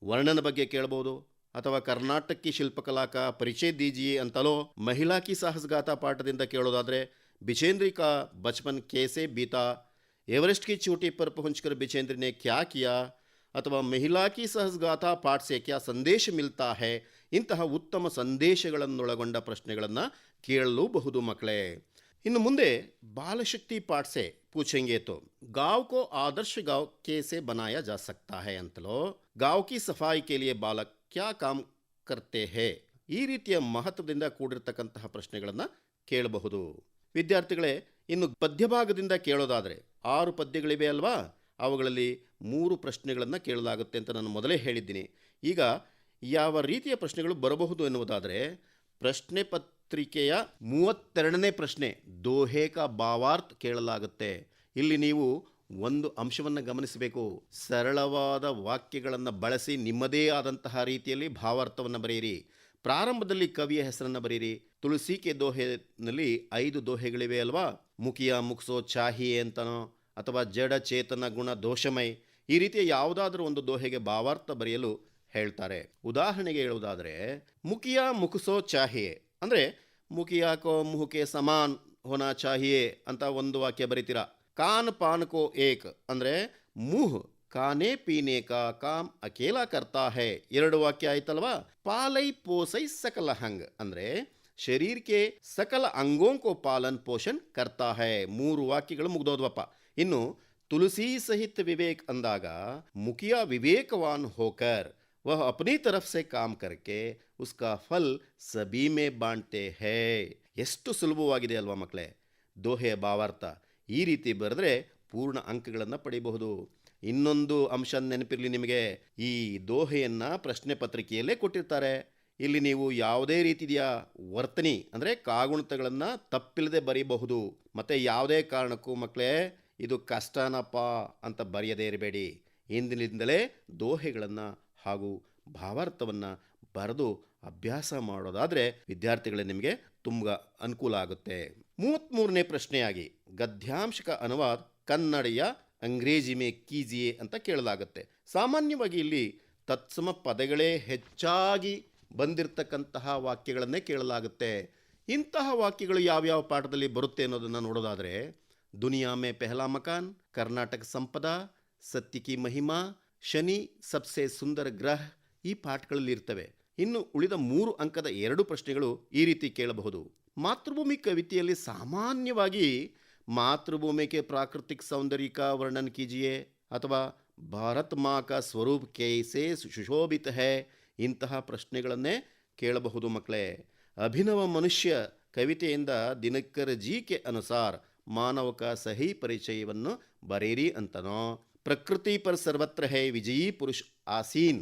ವರ್ಣನ ಬಗ್ಗೆ ಕೇಳಬಹುದು. ಅಥವಾ ಕರ್ನಾಟಕಿ ಶಿಲ್ಪಕಲಾ ಕಾ ಪರಿಚಯ ದೀಜಿಯೇ ಅಂತಲೋ. ಮಹಿಳಾ ಕಿ ಸಾಹಸಗಾಥಾ ಪಾಠದಿಂದ ಕೇಳೋದಾದರೆ बिचेंद्री का बचपन कैसे बीता, एवरेस्ट की चोटी पर पहुंचकर बिचेंद्री ने क्या किया, ಅಥವಾ ಮಹಿಳಾ ಕಿ ಸಹಸ್ಗಾಥಾ ಪಾಠ ಸೆ ಕ್ಯಾ ಸಂದೇಶ ಮಿಲ್ತಾ ಹೈ, ಇಂತಹ ಉತ್ತಮ ಸಂದೇಶಗಳನ್ನೊಳಗೊಂಡ ಪ್ರಶ್ನೆಗಳನ್ನು ಕೇಳಲೂಬಹುದು ಮಕ್ಕಳೇ. ಇನ್ನು ಮುಂದೆ ಬಾಲಶಕ್ತಿ ಪಾಠ ಸೆ ಪೂಛೆಂಗೆ ತೋ गांव को आदर्श गांव कैसे बनाया जा सकता है ಅಂತಲೋ, गांव की सफाई के लिए बालक क्या काम करते हैं, ಈ ರೀತಿಯ ಮಹತ್ವದಿಂದ ಕೂಡಿರ್ತಕ್ಕಂತಹ ಪ್ರಶ್ನೆಗಳನ್ನು ಕೇಳಬಹುದು ವಿದ್ಯಾರ್ಥಿಗಳೇ. ಇನ್ನು ಪದ್ಯಭಾಗದಿಂದ ಕೇಳೋದಾದರೆ 6 ಪದ್ಯಗಳಿವೆ ಅಲ್ವಾ, ಅವುಗಳಲ್ಲಿ 3 ಪ್ರಶ್ನೆಗಳನ್ನು ಕೇಳಲಾಗುತ್ತೆ ಅಂತ ನಾನು ಮೊದಲೇ ಹೇಳಿದ್ದೀನಿ. ಈಗ ಯಾವ ರೀತಿಯ ಪ್ರಶ್ನೆಗಳು ಬರಬಹುದು ಎನ್ನುವುದಾದರೆ ಪ್ರಶ್ನೆ ಪತ್ರಿಕೆಯ 32ನೇ ಪ್ರಶ್ನೆ ದೋಹೆ ಕಾ ಭಾವಾರ್ಥ ಕೇಳಲಾಗುತ್ತೆ. ಇಲ್ಲಿ ನೀವು ಒಂದು ಅಂಶವನ್ನು ಗಮನಿಸಬೇಕು. ಸರಳವಾದ ವಾಕ್ಯಗಳನ್ನು ಬಳಸಿ ನಿಮ್ಮದೇ ಆದಂತಹ ರೀತಿಯಲ್ಲಿ ಭಾವಾರ್ಥವನ್ನು ಬರೆಯಿರಿ. ಪ್ರಾರಂಭದಲ್ಲಿ ಕವಿಯ ಹೆಸರನ್ನು ಬರೀರಿ. ತುಳಸಿ ಕೆ ದೋಹೆನಲ್ಲಿ 5 ದೋಹೆಗಳಿವೆ ಅಲ್ವಾ. ಮುಖಿಯ ಮುಕ್ಸೋ ಚಾಹಿಯೇ ಅಂತನೋ, ಅಥವಾ ಜಡ ಚೇತನ ಗುಣ ದೋಷಮೈ, ಈ ರೀತಿಯ ಯಾವುದಾದ್ರೂ ಒಂದು ದೋಹೆಗೆ ಭಾವಾರ್ಥ ಬರೆಯಲು ಹೇಳ್ತಾರೆ. ಉದಾಹರಣೆಗೆ ಹೇಳುವುದಾದರೆ ಮುಖಿಯ ಮುಖಸೋ ಚಾಹಿಯೇ ಅಂದರೆ ಮುಖಿಯಾ ಕೋ ಮುಖಕ್ಕೆ ಸಮಾನ್ ಹೋನಾ ಚಾಹಿಯೇ ಅಂತ ಒಂದು ವಾಕ್ಯ ಬರೀತೀರಾ. ಕಾನ್ ಪಾನ್ ಕೋ ಏಕ್ ಅಂದರೆ ಮುಹ್ ಕಾನೆ ಪೀನೆ ಕಾ ಕಾಮ್ ಅಕೇಲಾ ಕರ್ತಾ ಹೈ, 2 ವಾಕ್ಯ ಆಯ್ತಲ್ವಾ. ಪಾಲೈ ಪೋಸೈ ಸಕಲ ಹಂಗ್ ಅಂದರೆ ಶರೀರಕ್ಕೆ ಸಕಲ ಅಂಗೋಂ ಕೋ ಪಾಲನ್ ಪೋಷಣ್ ಕರ್ತಾ ಹೈ, 3 ವಾಕ್ಯಗಳು ಮುಗ್ದೋದ್ವಪ್ಪ. ಇನ್ನು ತುಳಸಿ ಸಹಿತ ವಿವೇಕ್ ಅಂದಾಗ ಮುಖಿಯಾ ವಿವೇಕವಾನ್ ಹೋಕರ್ ವಹ ಅಪನಿ ತರಫ್ ಸೆ ಕಾಮ್ ಕರ್ಕೆ ಉಸ್ಕಾ ಫಲ್ ಸಬೀ ಮೇ ಬಾಂಟ್ತೆ ಹೈ. ಎಷ್ಟು ಸುಲಭವಾಗಿದೆ ಅಲ್ವಾ ಮಕ್ಕಳೇ ದೋಹೆಯ ಭಾವಾರ್ಥ. ಈ ರೀತಿ ಬರೆದ್ರೆ ಪೂರ್ಣ ಅಂಕಗಳನ್ನು ಪಡೆಯಬಹುದು. ಇನ್ನೊಂದು ಅಂಶ ನೆನಪಿರಲಿ ನಿಮಗೆ, ಈ ದೋಹೆಯನ್ನು ಪ್ರಶ್ನೆ ಪತ್ರಿಕೆಯಲ್ಲೇ ಕೊಟ್ಟಿರ್ತಾರೆ. ಇಲ್ಲಿ ನೀವು ಯಾವುದೇ ರೀತಿಯ ವರ್ತನೆ ಅಂದರೆ ಕಾಗುಣಿತಗಳನ್ನು ತಪ್ಪಿಲ್ಲದೆ ಬರೀಬಹುದು. ಮತ್ತು ಯಾವುದೇ ಕಾರಣಕ್ಕೂ ಮಕ್ಕಳೇ ಇದು ಕಷ್ಟನಪ್ಪ ಅಂತ ಬರೆಯದೇ ಇರಬೇಡಿ. ಇಂದಿನಿಂದಲೇ ದೋಹೆಗಳನ್ನು ಹಾಗೂ ಭಾವಾರ್ಥವನ್ನು ಬರೆದು ಅಭ್ಯಾಸ ಮಾಡೋದಾದರೆ ವಿದ್ಯಾರ್ಥಿಗಳೇ ನಿಮಗೆ ತುಂಬ ಅನುಕೂಲ ಆಗುತ್ತೆ. 33ನೇ ಪ್ರಶ್ನೆಯಾಗಿ ಗದ್ಯಾಂಶಕ ಅನುವಾದ ಕನ್ನಡಿಯ ಅಂಗ್ರೇಜಿ ಮೇ ಕೀಜಿಯೇ ಅಂತ ಕೇಳಲಾಗುತ್ತೆ. ಸಾಮಾನ್ಯವಾಗಿ ಇಲ್ಲಿ ತತ್ಸಮ ಪದಗಳೇ ಹೆಚ್ಚಾಗಿ ಬಂದಿರತಕ್ಕಂತಹ ವಾಕ್ಯಗಳನ್ನೇ ಕೇಳಲಾಗುತ್ತೆ. ಇಂತಹ ವಾಕ್ಯಗಳು ಯಾವ್ಯಾವ ಪಾಠದಲ್ಲಿ ಬರುತ್ತೆ ಅನ್ನೋದನ್ನು ನೋಡೋದಾದರೆ ದುನಿಯಾ ಮೇ ಪೆಹ್ಲಾ ಮಕಾನ್, ಕರ್ನಾಟಕ ಸಂಪದಾ, ಸತ್ಯ ಕಿ ಮಹಿಮಾ, ಶನಿ ಸಬ್ಸೆ ಸುಂದರ ಗ್ರಹ ಈ ಪಾಠಗಳಲ್ಲಿ ಇರ್ತವೆ. ಇನ್ನು ಉಳಿದ 3 ಅಂಕದ 2 ಪ್ರಶ್ನೆಗಳು ಈ ರೀತಿ ಕೇಳಬಹುದು. ಮಾತೃಭೂಮಿ ಕವಿತೆಯಲ್ಲಿ ಸಾಮಾನ್ಯವಾಗಿ ಮಾತೃಭೂಮಿ ಕೆ ಪ್ರಾಕೃತಿಕ ಸೌಂದರ್ಯ ಕಾ ವರ್ಣನ್ ಕೀಜಿಯೇ ಅಥವಾ ಭಾರತ್ ಮಾ ಕಾ ಸ್ವರೂಪ್ ಕೈಸೆ ಸುಶೋಭಿತ ಹೈ, ಇಂತಹ ಪ್ರಶ್ನೆಗಳನ್ನೇ ಕೇಳಬಹುದು ಮಕ್ಕಳೇ. ಅಭಿನವ ಮನುಷ್ಯ ಕವಿತೆಯಿಂದ ದಿನಕರ್ ಜಿ ಕೆ ಅನುಸಾರ ಮಾನವ ಕಾ ಸಹಿ ಪರಿಚಯವನ್ನು ಬರೇರಿ ಅಂತನೋ. ಪ್ರಕೃತಿ ಪರ್ ಸರ್ವತ್ರ ಹೈ ವಿಜಯೀ ಪುರುಷ್ ಆಸೀನ್,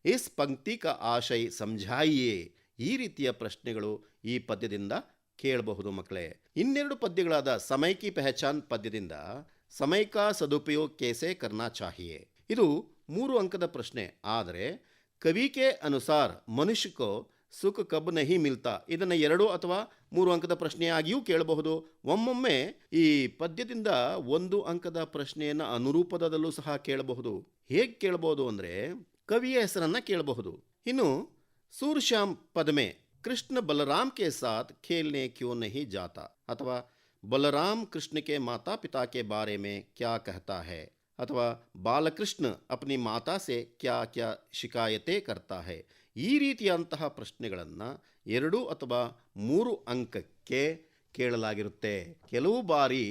ಇಸ್ ಪಂಕ್ತಿ ಕಾ ಆಶಯ ಸಮझाइए. ಈ ರೀತಿಯ ಪ್ರಶ್ನೆಗಳು ಈ ಪದ್ಯದಿಂದ ಕೇಳಬಹುದು ಮಕ್ಕಳೇ. ಇನ್ನೆರಡು ಪದ್ಯಗಳಾದ ಸಮಯ ಕಿ ಪಹಚಾನ್ ಪದ್ಯದಿಂದ ಸಮಯ ಕಾ ಸದುಪಯೋಗ ಕೇಸೆ ಕರ್ನಾ ಚಾಹಿಯೆ, ಇದು 3 ಅಂಕದ ಪ್ರಶ್ನೆ. ಆದರೆ ಕವಿ ಕೆ ಅನುಸಾರ ಮನುಷ್ಯ ಕೋ ಸುಖ ಕಬ್ ನಹಿ ಮಿಲ್ತಾ, ಇದನ್ನು 2 ಅಥವಾ 3 ಅಂಕದ ಪ್ರಶ್ನೆಯಾಗಿಯೂ ಕೇಳಬಹುದು. ಒಮ್ಮೊಮ್ಮೆ ಈ ಪದ್ಯದಿಂದ 1 ಅಂಕದ ಪ್ರಶ್ನೆಯನ್ನು ಅನುರೂಪದಲ್ಲೂ ಸಹ ಕೇಳಬಹುದು. ಹೇಗೆ ಕೇಳಬಹುದು ಅಂದರೆ ಕವಿಯ ಹೆಸರನ್ನು ಕೇಳಬಹುದು. ಇನ್ನು ಸೂರ್ಶ್ಯಾಮ್ ಪದಮೆ ಕೃಷ್ಣ ಬಲರಾಮ್ ಕೆ ಸಾಥ್ ಖೇಲ್ನೆ ಕ್ಯೂ ನಹಿ ಜಾತಾ, ಅಥವಾ ಬಲರಾಮ್ ಕೃಷ್ಣ ಕೆ ಮಾತಾ ಪಿತಾ ಕೆ ಬಾರೆ ಮೇ ಕ್ಯಾ ಕಹತಾ ಹೈ, ಅಥವಾ ಬಾಲಕೃಷ್ಣ ಅಪ್ನಿ ಮಾತಾ ಸೆ ಕ್ಯಾ ಕ್ಯಾ ಶಿಕಾಯತೆ ಕರ್ತಾ ಹೈ. ಈ ರೀತಿಯಂತಹ ಪ್ರಶ್ನೆಗಳನ್ನು 2 ಅಥವಾ 3 ಅಂಕಕ್ಕೆ ಕೇಳಲಾಗಿರುತ್ತೆ. ಕೆಲವು ಬಾರಿ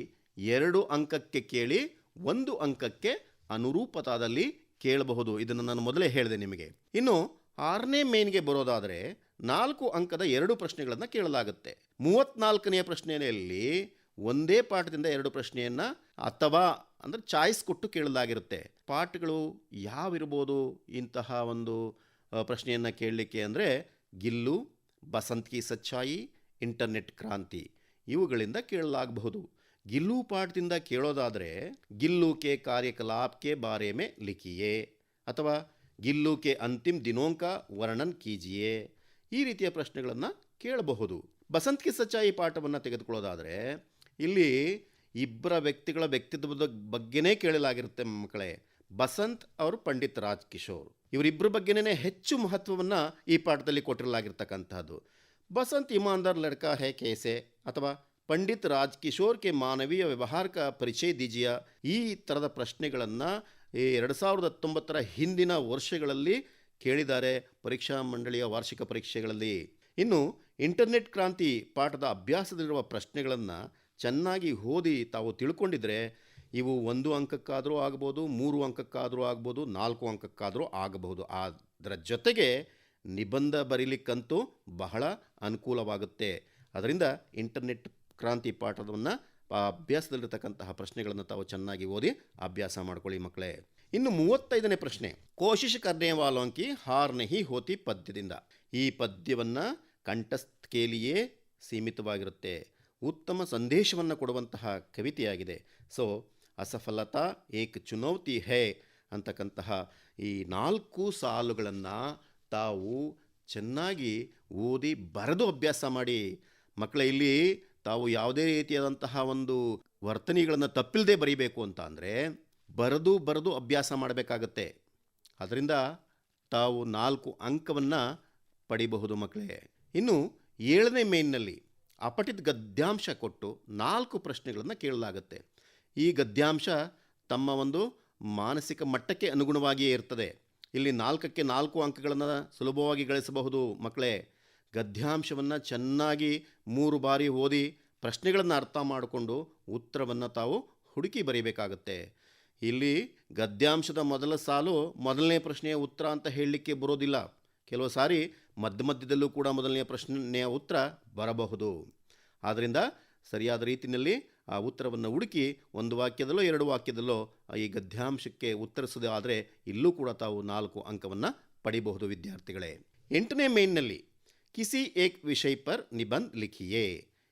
2 ಅಂಕಕ್ಕೆ ಕೇಳಿ 1 ಅಂಕಕ್ಕೆ ಅನುರೂಪತಾದಲ್ಲಿ ಕೇಳಬಹುದು. ಇದನ್ನು ನಾನು ಮೊದಲೇ ಹೇಳಿದೆ ನಿಮಗೆ. ಇನ್ನು 6ನೇ ಮೇನ್ಗೆ ಬರೋದಾದರೆ 4 ಅಂಕದ 2 ಪ್ರಶ್ನೆಗಳನ್ನು ಕೇಳಲಾಗುತ್ತೆ. 34ನೆಯ ಪ್ರಶ್ನೆಯಲ್ಲಿ ಒಂದೇ ಪಾಠದಿಂದ 2 ಪ್ರಶ್ನೆಯನ್ನು ಅಥವಾ ಅಂದರೆ ಚಾಯ್ಸ್ ಕೊಟ್ಟು ಕೇಳಲಾಗಿರುತ್ತೆ. ಪಾಠಗಳು ಯಾವಿರ್ಬೋದು ಇಂತಹ ಒಂದು ಪ್ರಶ್ನೆಯನ್ನು ಕೇಳಲಿಕ್ಕೆ ಅಂದರೆ ಗಿಲ್ಲು, ಬಸಂತ್ ಕಿ ಸಚ್ಚಾಯಿ, ಇಂಟರ್ನೆಟ್ ಕ್ರಾಂತಿ, ಇವುಗಳಿಂದ ಕೇಳಲಾಗಬಹುದು. ಗಿಲ್ಲು ಪಾಠದಿಂದ ಕೇಳೋದಾದರೆ ಗಿಲ್ಲು ಕೆ ಕಾರ್ಯಕಲಾಪ್ ಕೆ ಬಾರೆ ಮೇ ಲಿಖಿಯೇ, ಅಥವಾ ಗಿಲ್ಲು ಕೆ ಅಂತಿಮ್ ದಿನೋಂಕ ವರ್ಣನ್ ಕೀಜಿಯೇ, ಈ ರೀತಿಯ ಪ್ರಶ್ನೆಗಳನ್ನು ಕೇಳಬಹುದು. ಬಸಂತ್ ಕಿ ಸಚ್ಚಾಯಿ ಪಾಠವನ್ನು ತೆಗೆದುಕೊಳ್ಳೋದಾದರೆ ಇಲ್ಲಿ ಇಬ್ಬರ ವ್ಯಕ್ತಿಗಳ ವ್ಯಕ್ತಿತ್ವದ ಬಗ್ಗೆನೇ ಕೇಳಲಾಗಿರುತ್ತೆ ಮಕ್ಕಳೇ. ಬಸಂತ್ ಅವರು ಪಂಡಿತ್ ರಾಜ್ ಕಿಶೋರ್, ಇವರಿಬ್ಬರ ಬಗ್ಗೆನೇ ಹೆಚ್ಚು ಮಹತ್ವವನ್ನು ಈ ಪಾಠದಲ್ಲಿ ಕೊಟ್ಟಿರಲಾಗಿರ್ತಕ್ಕಂಥದ್ದು. ಬಸಂತ್ ಇಮಾನ್ದಾರ್ ಲಡ್ಕಾ ಹೈ ಕೇಸೆ, ಅಥವಾ ಪಂಡಿತ್ ರಾಜ್ ಕಿಶೋರ್ ಕೆ ಮಾನವೀಯ ವ್ಯವಹಾರ ಕಾ ಪರಿಚಯ ದೀಜಿಯಾ, ಈ ಥರದ ಪ್ರಶ್ನೆಗಳನ್ನು ಈ 2019ರ ಹಿಂದಿನ ವರ್ಷಗಳಲ್ಲಿ ಕೇಳಿದ್ದಾರೆ ಪರೀಕ್ಷಾ ಮಂಡಳಿಯ ವಾರ್ಷಿಕ ಪರೀಕ್ಷೆಗಳಲ್ಲಿ. ಇನ್ನು ಇಂಟರ್ನೆಟ್ ಕ್ರಾಂತಿ ಪಾಠದ ಅಭ್ಯಾಸದಲ್ಲಿರುವ ಪ್ರಶ್ನೆಗಳನ್ನು ಚೆನ್ನಾಗಿ ಓದಿ ತಾವು ತಿಳ್ಕೊಂಡಿದ್ರೆ ಇವು 1 ಅಂಕಕ್ಕಾದರೂ ಆಗ್ಬೋದು, 3 ಅಂಕಕ್ಕಾದರೂ ಆಗ್ಬೋದು, 4 ಅಂಕಕ್ಕಾದರೂ ಆಗಬಹುದು. ಅದರ ಜೊತೆಗೆ ನಿಬಂಧ ಬರೀಲಿಕ್ಕಂತೂ ಬಹಳ ಅನುಕೂಲವಾಗುತ್ತೆ. ಅದರಿಂದ ಇಂಟರ್ನೆಟ್ ಕ್ರಾಂತಿ ಪಾಠವನ್ನು ಅಭ್ಯಾಸದಲ್ಲಿರ್ತಕ್ಕಂತಹ ಪ್ರಶ್ನೆಗಳನ್ನು ತಾವು ಚೆನ್ನಾಗಿ ಓದಿ ಅಭ್ಯಾಸ ಮಾಡ್ಕೊಳ್ಳಿ ಮಕ್ಕಳೇ. ಇನ್ನು 35ನೇ ಪ್ರಶ್ನೆ, ಕೋಶಿಶ್ ಕರ್ನೆ ವಾಲೋಂ ಕಿ ಹಾರ್ ನಹಿ ಹೋತಿ ಪದ್ಯದಿಂದ. ಈ ಪದ್ಯವನ್ನು ಕಂಠಸ್ಥ ಕೇಲಿಯೇ ಸೀಮಿತವಾಗಿರುತ್ತೆ. ಉತ್ತಮ ಸಂದೇಶವನ್ನು ಕೊಡುವಂತಹ ಕವಿತೆಯಾಗಿದೆ. ಸೊ ಅಸಫಲತಾ ಏಕ್ ಚುನೌತಿ ಹೈ ಅಂತಕ್ಕಂತಹ ಈ 4 ಸಾಲುಗಳನ್ನು ತಾವು ಚೆನ್ನಾಗಿ ಓದಿ ಬರೆದು ಅಭ್ಯಾಸ ಮಾಡಿ ಮಕ್ಕಳೇ. ಇಲ್ಲಿ ತಾವು ಯಾವುದೇ ರೀತಿಯಾದಂತಹ ಒಂದು ವರ್ತನೆಗಳನ್ನು ತಪ್ಪಿಲ್ಲದೆ ಬರೀಬೇಕು ಅಂತ ಅಂದರೆ ಬರೆದು ಅಭ್ಯಾಸ ಮಾಡಬೇಕಾಗತ್ತೆ. ಅದರಿಂದ ತಾವು 4 ಅಂಕವನ್ನು ಪಡಿಬಹುದು ಮಕ್ಕಳೇ. ಇನ್ನು 7ನೇ ಮೇನ್ನಲ್ಲಿ ಅಪಠಿತ ಗದ್ಯಾಂಶ ಕೊಟ್ಟು 4 ಪ್ರಶ್ನೆಗಳನ್ನು ಕೇಳಲಾಗುತ್ತೆ. ಈ ಗದ್ಯಾಂಶ ತಮ್ಮ ಒಂದು ಮಾನಸಿಕ ಮಟ್ಟಕ್ಕೆ ಅನುಗುಣವಾಗಿಯೇ ಇರ್ತದೆ. ಇಲ್ಲಿ 4ಕ್ಕೆ 4 ಅಂಕಗಳನ್ನು ಸುಲಭವಾಗಿ ಗಳಿಸಬಹುದು ಮಕ್ಕಳೇ. ಗದ್ಯಾಂಶವನ್ನು ಚೆನ್ನಾಗಿ 3 ಬಾರಿ ಓದಿ ಪ್ರಶ್ನೆಗಳನ್ನು ಅರ್ಥ ಮಾಡಿಕೊಂಡು ಉತ್ತರವನ್ನು ತಾವು ಹುಡುಕಿ ಬರೀಬೇಕಾಗತ್ತೆ. ಇಲ್ಲಿ ಗದ್ಯಾಂಶದ ಮೊದಲ ಸಾಲು ಮೊದಲನೇ ಪ್ರಶ್ನೆಯ ಉತ್ತರ ಅಂತ ಹೇಳಲಿಕ್ಕೆ ಬರೋದಿಲ್ಲ. ಕೆಲವು ಸಾರಿ ಮಧ್ಯದಲ್ಲೂ ಕೂಡ ಮೊದಲನೆಯ ಪ್ರಶ್ನೆಯ ಉತ್ತರ ಬರಬಹುದು. ಆದ್ದರಿಂದ ಸರಿಯಾದ ರೀತಿಯಲ್ಲಿ ಆ ಉತ್ತರವನ್ನು ಹುಡುಕಿ 1 ವಾಕ್ಯದಲ್ಲೋ 2 ವಾಕ್ಯದಲ್ಲೋ ಈ ಗದ್ಯಾಂಶಕ್ಕೆ ಉತ್ತರಿಸೋದೇ ಆದರೆ ಇಲ್ಲೂ ಕೂಡ ತಾವು 4 ಅಂಕವನ್ನು ಪಡಿಬಹುದು ವಿದ್ಯಾರ್ಥಿಗಳೇ. 8ನೇ ಮೇನ್ನಲ್ಲಿ ಕಿಸಿ ಏಕ್ ವಿಷಯ ಪರ್ ನಿಬಂಧ ಲಿಖಿಯೇ.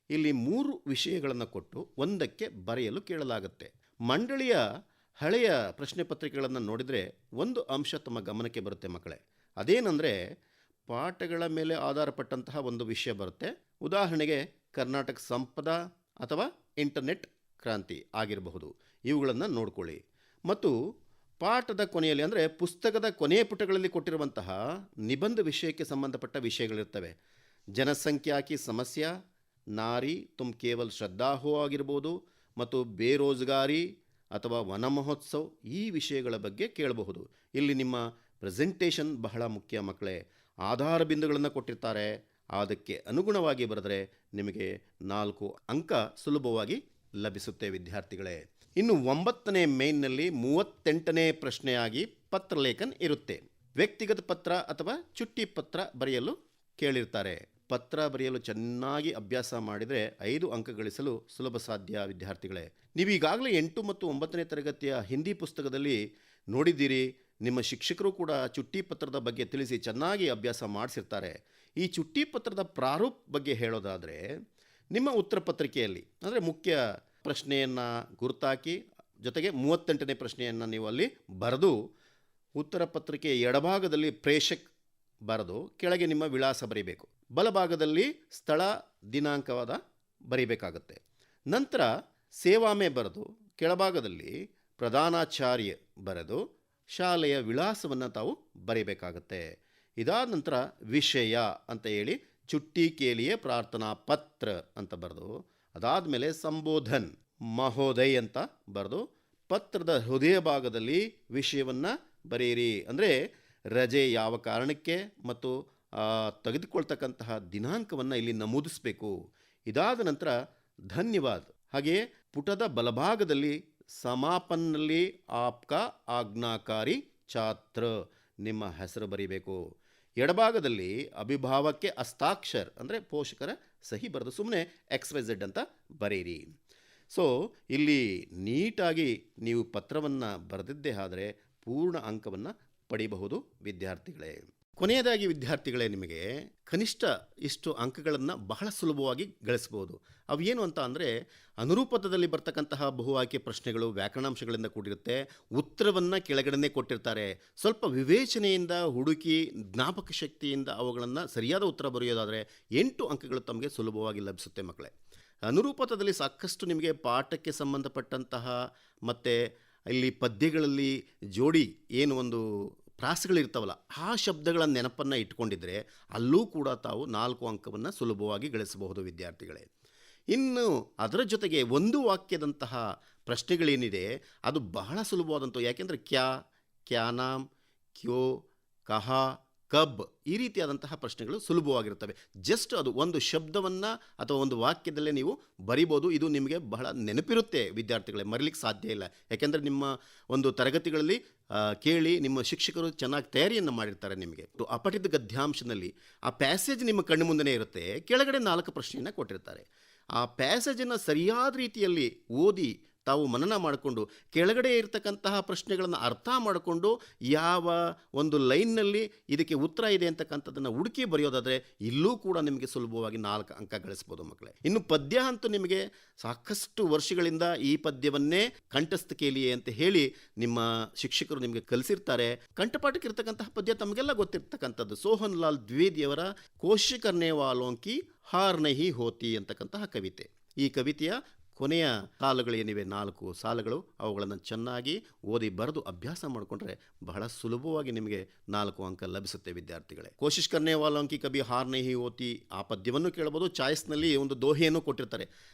ಇಲ್ಲಿ 3 ವಿಷಯಗಳನ್ನು ಕೊಟ್ಟು ಒಂದಕ್ಕೆ ಬರೆಯಲು ಕೇಳಲಾಗುತ್ತೆ. ಮಂಡಳಿಯ ಹಳೆಯ ಪ್ರಶ್ನೆ ಪತ್ರಿಕೆಗಳನ್ನು ನೋಡಿದರೆ ಒಂದು ಅಂಶ ತಮ್ಮ ಗಮನಕ್ಕೆ ಬರುತ್ತೆ ಮಕ್ಕಳೇ. ಅದೇನೆಂದರೆ ಪಾಠಗಳ ಮೇಲೆ ಆಧಾರಪಟ್ಟಂತಹ ಒಂದು ವಿಷಯ ಬರುತ್ತೆ. ಉದಾಹರಣೆಗೆ ಕರ್ನಾಟಕ ಸಂಪದ ಅಥವಾ ಇಂಟರ್ನೆಟ್ ಕ್ರಾಂತಿ ಆಗಿರಬಹುದು. ಇವುಗಳನ್ನು ನೋಡ್ಕೊಳ್ಳಿ. ಮತ್ತು ಪಾಠದ ಕೊನೆಯಲ್ಲಿ ಅಂದರೆ ಪುಸ್ತಕದ ಕೊನೆಯ ಪುಟಗಳಲ್ಲಿ ಕೊಟ್ಟಿರುವಂತಹ ನಿಬಂಧ ವಿಷಯಕ್ಕೆ ಸಂಬಂಧಪಟ್ಟ ವಿಷಯಗಳಿರ್ತವೆ. ಜನಸಂಖ್ಯಾ ಕಿ ಸಮಸ್ಯೆ, ನಾರಿ ತುಮ್ ಕೇವಲ್ ಶ್ರದ್ಧಾ ಹೋ ಆಗಿರ್ಬೋದು, ಮತ್ತು ಬೇರೋಜ್ಗಾರಿ ಅಥವಾ ವನ ಮಹೋತ್ಸವ, ಈ ವಿಷಯಗಳ ಬಗ್ಗೆ ಕೇಳಬಹುದು. ಇಲ್ಲಿ ನಿಮ್ಮ ಪ್ರೆಸೆಂಟೇಷನ್ ಬಹಳ ಮುಖ್ಯ ಮಕ್ಕಳೇ. ಆಧಾರ ಬಿಂದುಗಳನ್ನು ಕೊಟ್ಟಿರ್ತಾರೆ, ಅದಕ್ಕೆ ಅನುಗುಣವಾಗಿ ಬರೆದರೆ ನಿಮಗೆ 4 ಅಂಕ ಸುಲಭವಾಗಿ ಲಭಿಸುತ್ತೆ ವಿದ್ಯಾರ್ಥಿಗಳೇ. ಇನ್ನು 9ನೇ ಮೇನ್ನಲ್ಲಿ 38ನೇ ಪ್ರಶ್ನೆಯಾಗಿ ಪತ್ರಲೇಖನ್ ಇರುತ್ತೆ. ವ್ಯಕ್ತಿಗತ ಪತ್ರ ಅಥವಾ ಚುಟ್ಟಿ ಪತ್ರ ಬರೆಯಲು ಕೇಳಿರ್ತಾರೆ. ಪತ್ರ ಬರೆಯಲು ಚೆನ್ನಾಗಿ ಅಭ್ಯಾಸ ಮಾಡಿದರೆ 5 ಅಂಕ ಗಳಿಸಲು ಸುಲಭ ಸಾಧ್ಯ ವಿದ್ಯಾರ್ಥಿಗಳೇ. ನೀವು ಈಗಾಗಲೇ 8 ಮತ್ತು 9ನೇ ತರಗತಿಯ ಹಿಂದಿ ಪುಸ್ತಕದಲ್ಲಿ ನೋಡಿದ್ದೀರಿ. ನಿಮ್ಮ ಶಿಕ್ಷಕರು ಕೂಡ ಚುಟ್ಟಿ ಪತ್ರದ ಬಗ್ಗೆ ತಿಳಿಸಿ ಚೆನ್ನಾಗಿ ಅಭ್ಯಾಸ ಮಾಡಿಸಿರ್ತಾರೆ. ಈ ಚುಟ್ಟಿ ಪತ್ರದ ಪ್ರಾರೂಪ ಬಗ್ಗೆ ಹೇಳೋದಾದರೆ, ನಿಮ್ಮ ಉತ್ತರ ಪತ್ರಿಕೆಯಲ್ಲಿ ಅಂದರೆ ಮುಖ್ಯ ಪ್ರಶ್ನೆಯನ್ನು ಗುರುತಾಕಿ ಜೊತೆಗೆ 38ನೇ ಪ್ರಶ್ನೆಯನ್ನು ನೀವು ಅಲ್ಲಿ ಬರೆದು ಉತ್ತರ ಪತ್ರಿಕೆ ಎಡಭಾಗದಲ್ಲಿ ಪ್ರೇಷಕ್ ಬರೆದು ಕೆಳಗೆ ನಿಮ್ಮ ವಿಳಾಸ ಬರೀಬೇಕು. ಬಲಭಾಗದಲ್ಲಿ ಸ್ಥಳ ದಿನಾಂಕವಾದ ಬರೀಬೇಕಾಗತ್ತೆ. ನಂತರ ಸೇವಾಮೆ ಬರೆದು ಕೆಳಭಾಗದಲ್ಲಿ ಪ್ರಧಾನಾಚಾರ್ಯ ಬರೆದು ಶಾಲೆಯ ವಿಳಾಸವನ್ನು ತಾವು ಬರೀಬೇಕಾಗತ್ತೆ. ಇದಾದ ನಂತರ ವಿಷಯ ಅಂತ ಹೇಳಿ ಚುಟ್ಟಿ ಕೇಲಿಯೇ ಪ್ರಾರ್ಥನಾ ಪತ್ರ ಅಂತ ಬರೆದು, ಅದಾದಮೇಲೆ ಸಂಬೋಧನ್ ಮಹೋದಯ್ ಅಂತ ಬರೆದು ಪತ್ರದ ಹೃದಯ ಭಾಗದಲ್ಲಿ ವಿಷಯವನ್ನು ಬರೆಯಿರಿ. ಅಂದರೆ ರಜೆ ಯಾವ ಕಾರಣಕ್ಕೆ ಮತ್ತು ತೆಗೆದುಕೊಳ್ತಕ್ಕಂತಹ ದಿನಾಂಕವನ್ನು ಇಲ್ಲಿ ನಮೂದಿಸಬೇಕು. ಇದಾದ ನಂತರ ಧನ್ಯವಾದ. ಹಾಗೆಯೇ ಪುಟದ ಬಲಭಾಗದಲ್ಲಿ ಸಮಾಪನ್ನಲ್ಲಿ ಆಪ್ಕಾ ಆಜ್ಞಾಕಾರಿ ಛಾತ್ರ ನಿಮ್ಮ ಹೆಸರು ಬರೀಬೇಕು. ಎಡಭಾಗದಲ್ಲಿ ಅಭಿಭಾವಕ್ಕೆ ಹಸ್ತಾಕ್ಷರ್ ಅಂದರೆ ಪೋಷಕರ ಸಹಿ ಬರೆದು ಸುಮ್ಮನೆ XYZ ಅಂತ ಬರೀರಿ. ಸೊ ಇಲ್ಲಿ ನೀಟಾಗಿ ನೀವು ಪತ್ರವನ್ನು ಬರೆದಿದ್ದೇ ಆದರೆ ಪೂರ್ಣ ಅಂಕವನ್ನು ಪಡೆಯಬಹುದು ವಿದ್ಯಾರ್ಥಿಗಳೇ. ಕೊನೆಯದಾಗಿ ವಿದ್ಯಾರ್ಥಿಗಳೇ, ನಿಮಗೆ ಕನಿಷ್ಠ ಇಷ್ಟು ಅಂಕಗಳನ್ನು ಬಹಳ ಸುಲಭವಾಗಿ ಗಳಿಸ್ಬೋದು. ಅವು ಏನು ಅಂತ ಅಂದರೆ, ಅನುರೂಪದಲ್ಲಿ ಬರ್ತಕ್ಕಂತಹ ಬಹು ಆಯ್ಕೆ ಪ್ರಶ್ನೆಗಳು ವ್ಯಾಕರಣಾಂಶಗಳಿಂದ ಕೂಡಿರುತ್ತೆ. ಉತ್ತರವನ್ನು ಕೆಳಗಡೆ ಕೊಟ್ಟಿರ್ತಾರೆ. ಸ್ವಲ್ಪ ವಿವೇಚನೆಯಿಂದ ಹುಡುಕಿ ಜ್ಞಾಪಕ ಶಕ್ತಿಯಿಂದ ಅವುಗಳನ್ನು ಸರಿಯಾದ ಉತ್ತರ ಬರೆಯೋದಾದರೆ 8 ಅಂಕಗಳು ತಮಗೆ ಸುಲಭವಾಗಿ ಲಭಿಸುತ್ತೆ ಮಕ್ಕಳೇ. ಅನುರೂಪದಲ್ಲಿ ಸಾಕಷ್ಟು ನಿಮಗೆ ಪಾಠಕ್ಕೆ ಸಂಬಂಧಪಟ್ಟಂತಹ ಮತ್ತು ಇಲ್ಲಿ ಪದ್ಯಗಳಲ್ಲಿ ಜೋಡಿ ಏನು ಒಂದು ಪ್ರಾಸಗಳಿರ್ತಾವಲ್ಲ, ಆ ಶಬ್ದಗಳ ನೆನಪನ್ನು ಇಟ್ಕೊಂಡಿದ್ರೆ ಅಲ್ಲೂ ಕೂಡ ತಾವು 4 ಅಂಕವನ್ನು ಸುಲಭವಾಗಿ ಗಳಿಸಬಹುದು ವಿದ್ಯಾರ್ಥಿಗಳೇ. ಇನ್ನು ಅದರ ಜೊತೆಗೆ ಒಂದು ವಾಕ್ಯದಂತಹ ಪ್ರಶ್ನೆಗಳೇನಿದೆ ಅದು ಬಹಳ ಸುಲಭವಾದಂಥ. ಯಾಕೆಂದರೆ ಕ್ಯಾನಾಮ್, ಕ್ಯೋ, ಕಹಾ, ಕಬ್ ಈ ರೀತಿಯಾದಂತಹ ಪ್ರಶ್ನೆಗಳು ಸುಲಭವಾಗಿರ್ತವೆ. ಜಸ್ಟ್ ಅದು ಒಂದು ಶಬ್ದವನ್ನು ಅಥವಾ ಒಂದು ವಾಕ್ಯದಲ್ಲೇ ನೀವು ಬರಿಬೋದು. ಇದು ನಿಮಗೆ ಬಹಳ ನೆನಪಿರುತ್ತೆ ವಿದ್ಯಾರ್ಥಿಗಳೇ, ಮರಿಲಿಕ್ಕೆ ಸಾಧ್ಯ ಇಲ್ಲ. ಯಾಕೆಂದರೆ ನಿಮ್ಮ ಒಂದು ತರಗತಿಗಳಲ್ಲಿ ಕೇಳಿ ನಿಮ್ಮ ಶಿಕ್ಷಕರು ಚೆನ್ನಾಗಿ ತಯಾರಿಯನ್ನು ಮಾಡಿರ್ತಾರೆ ನಿಮಗೆ. ಅಪಠಿತ ಗದ್ಯಾಂಶದಲ್ಲಿ ಆ ಪ್ಯಾಸೇಜ್ ನಿಮ್ಮ ಕಣ್ಣು ಮುಂದೆನೇ ಇರುತ್ತೆ. ಕೆಳಗಡೆ 4 ಪ್ರಶ್ನೆಯನ್ನು ಕೊಟ್ಟಿರ್ತಾರೆ. ಆ ಪ್ಯಾಸೇಜನ್ನು ಸರಿಯಾದ ರೀತಿಯಲ್ಲಿ ಓದಿ ತಾವು ಮನನ ಮಾಡಿಕೊಂಡು ಕೆಳಗಡೆ ಇರತಕ್ಕಂತಹ ಪ್ರಶ್ನೆಗಳನ್ನು ಅರ್ಥ ಮಾಡಿಕೊಂಡು ಯಾವ ಒಂದು ಲೈನ್ನಲ್ಲಿ ಇದಕ್ಕೆ ಉತ್ತರ ಇದೆ ಅಂತಕ್ಕಂಥದ್ದನ್ನು ಹುಡುಕಿ ಬರೆಯೋದಾದರೆ ಇಲ್ಲೂ ಕೂಡ ನಿಮಗೆ ಸುಲಭವಾಗಿ 4 ಅಂಕ ಗಳಿಸ್ಬೋದು ಮಕ್ಕಳೇ. ಇನ್ನು ಪದ್ಯ ಅಂತೂ ನಿಮಗೆ ಸಾಕಷ್ಟು ವರ್ಷಗಳಿಂದ ಈ ಪದ್ಯವನ್ನೇ ಕಂಠಸ್ಥ ಕೇಲಿಯೇ ಅಂತ ಹೇಳಿ ನಿಮ್ಮ ಶಿಕ್ಷಕರು ನಿಮಗೆ ಕಲಿಸಿರ್ತಾರೆ. ಕಂಠಪಾಠಕ್ಕೆ ಇರ್ತಕ್ಕಂತಹ ಪದ್ಯ ತಮಗೆಲ್ಲ ಗೊತ್ತಿರ್ತಕ್ಕಂಥದ್ದು ಸೋಹನ್ ಲಾಲ್ ದ್ವಿವೇದಿಯವರ ಕೋಶಿಶ್ ಕರ್ನೆ ವಾಲೋಂ ಕಿ ಹಾರ್ ನಹಿ ಹೋತಿ ಅಂತಕ್ಕಂತಹ ಕವಿತೆ. ಈ ಕವಿತೆಯ ಕೊನೆಯ ಸಾಲುಗಳೇನಿವೆ 4 ಸಾಲುಗಳು, ಅವುಗಳನ್ನು ಚೆನ್ನಾಗಿ ಓದಿ ಬರೆದು ಅಭ್ಯಾಸ ಮಾಡಿಕೊಂಡ್ರೆ ಬಹಳ ಸುಲಭವಾಗಿ ನಿಮಗೆ 4 ಅಂಕ ಲಭಿಸುತ್ತೆ ವಿದ್ಯಾರ್ಥಿಗಳೇ. ಕೋಶಿಶ್ ಕರ್ನೆ ವಾಲೋಂ ಕಿ ಕಭಿ ಹಾರ್ ನಹಿ ಹೋತಿ ಆ ಪದ್ಯವನ್ನು ಕೇಳಬಹುದು. ಚಾಯ್ಸ್ನಲ್ಲಿ ಒಂದು ದೋಹೆಯನ್ನು ಕೊಟ್ಟಿರ್ತಾರೆ.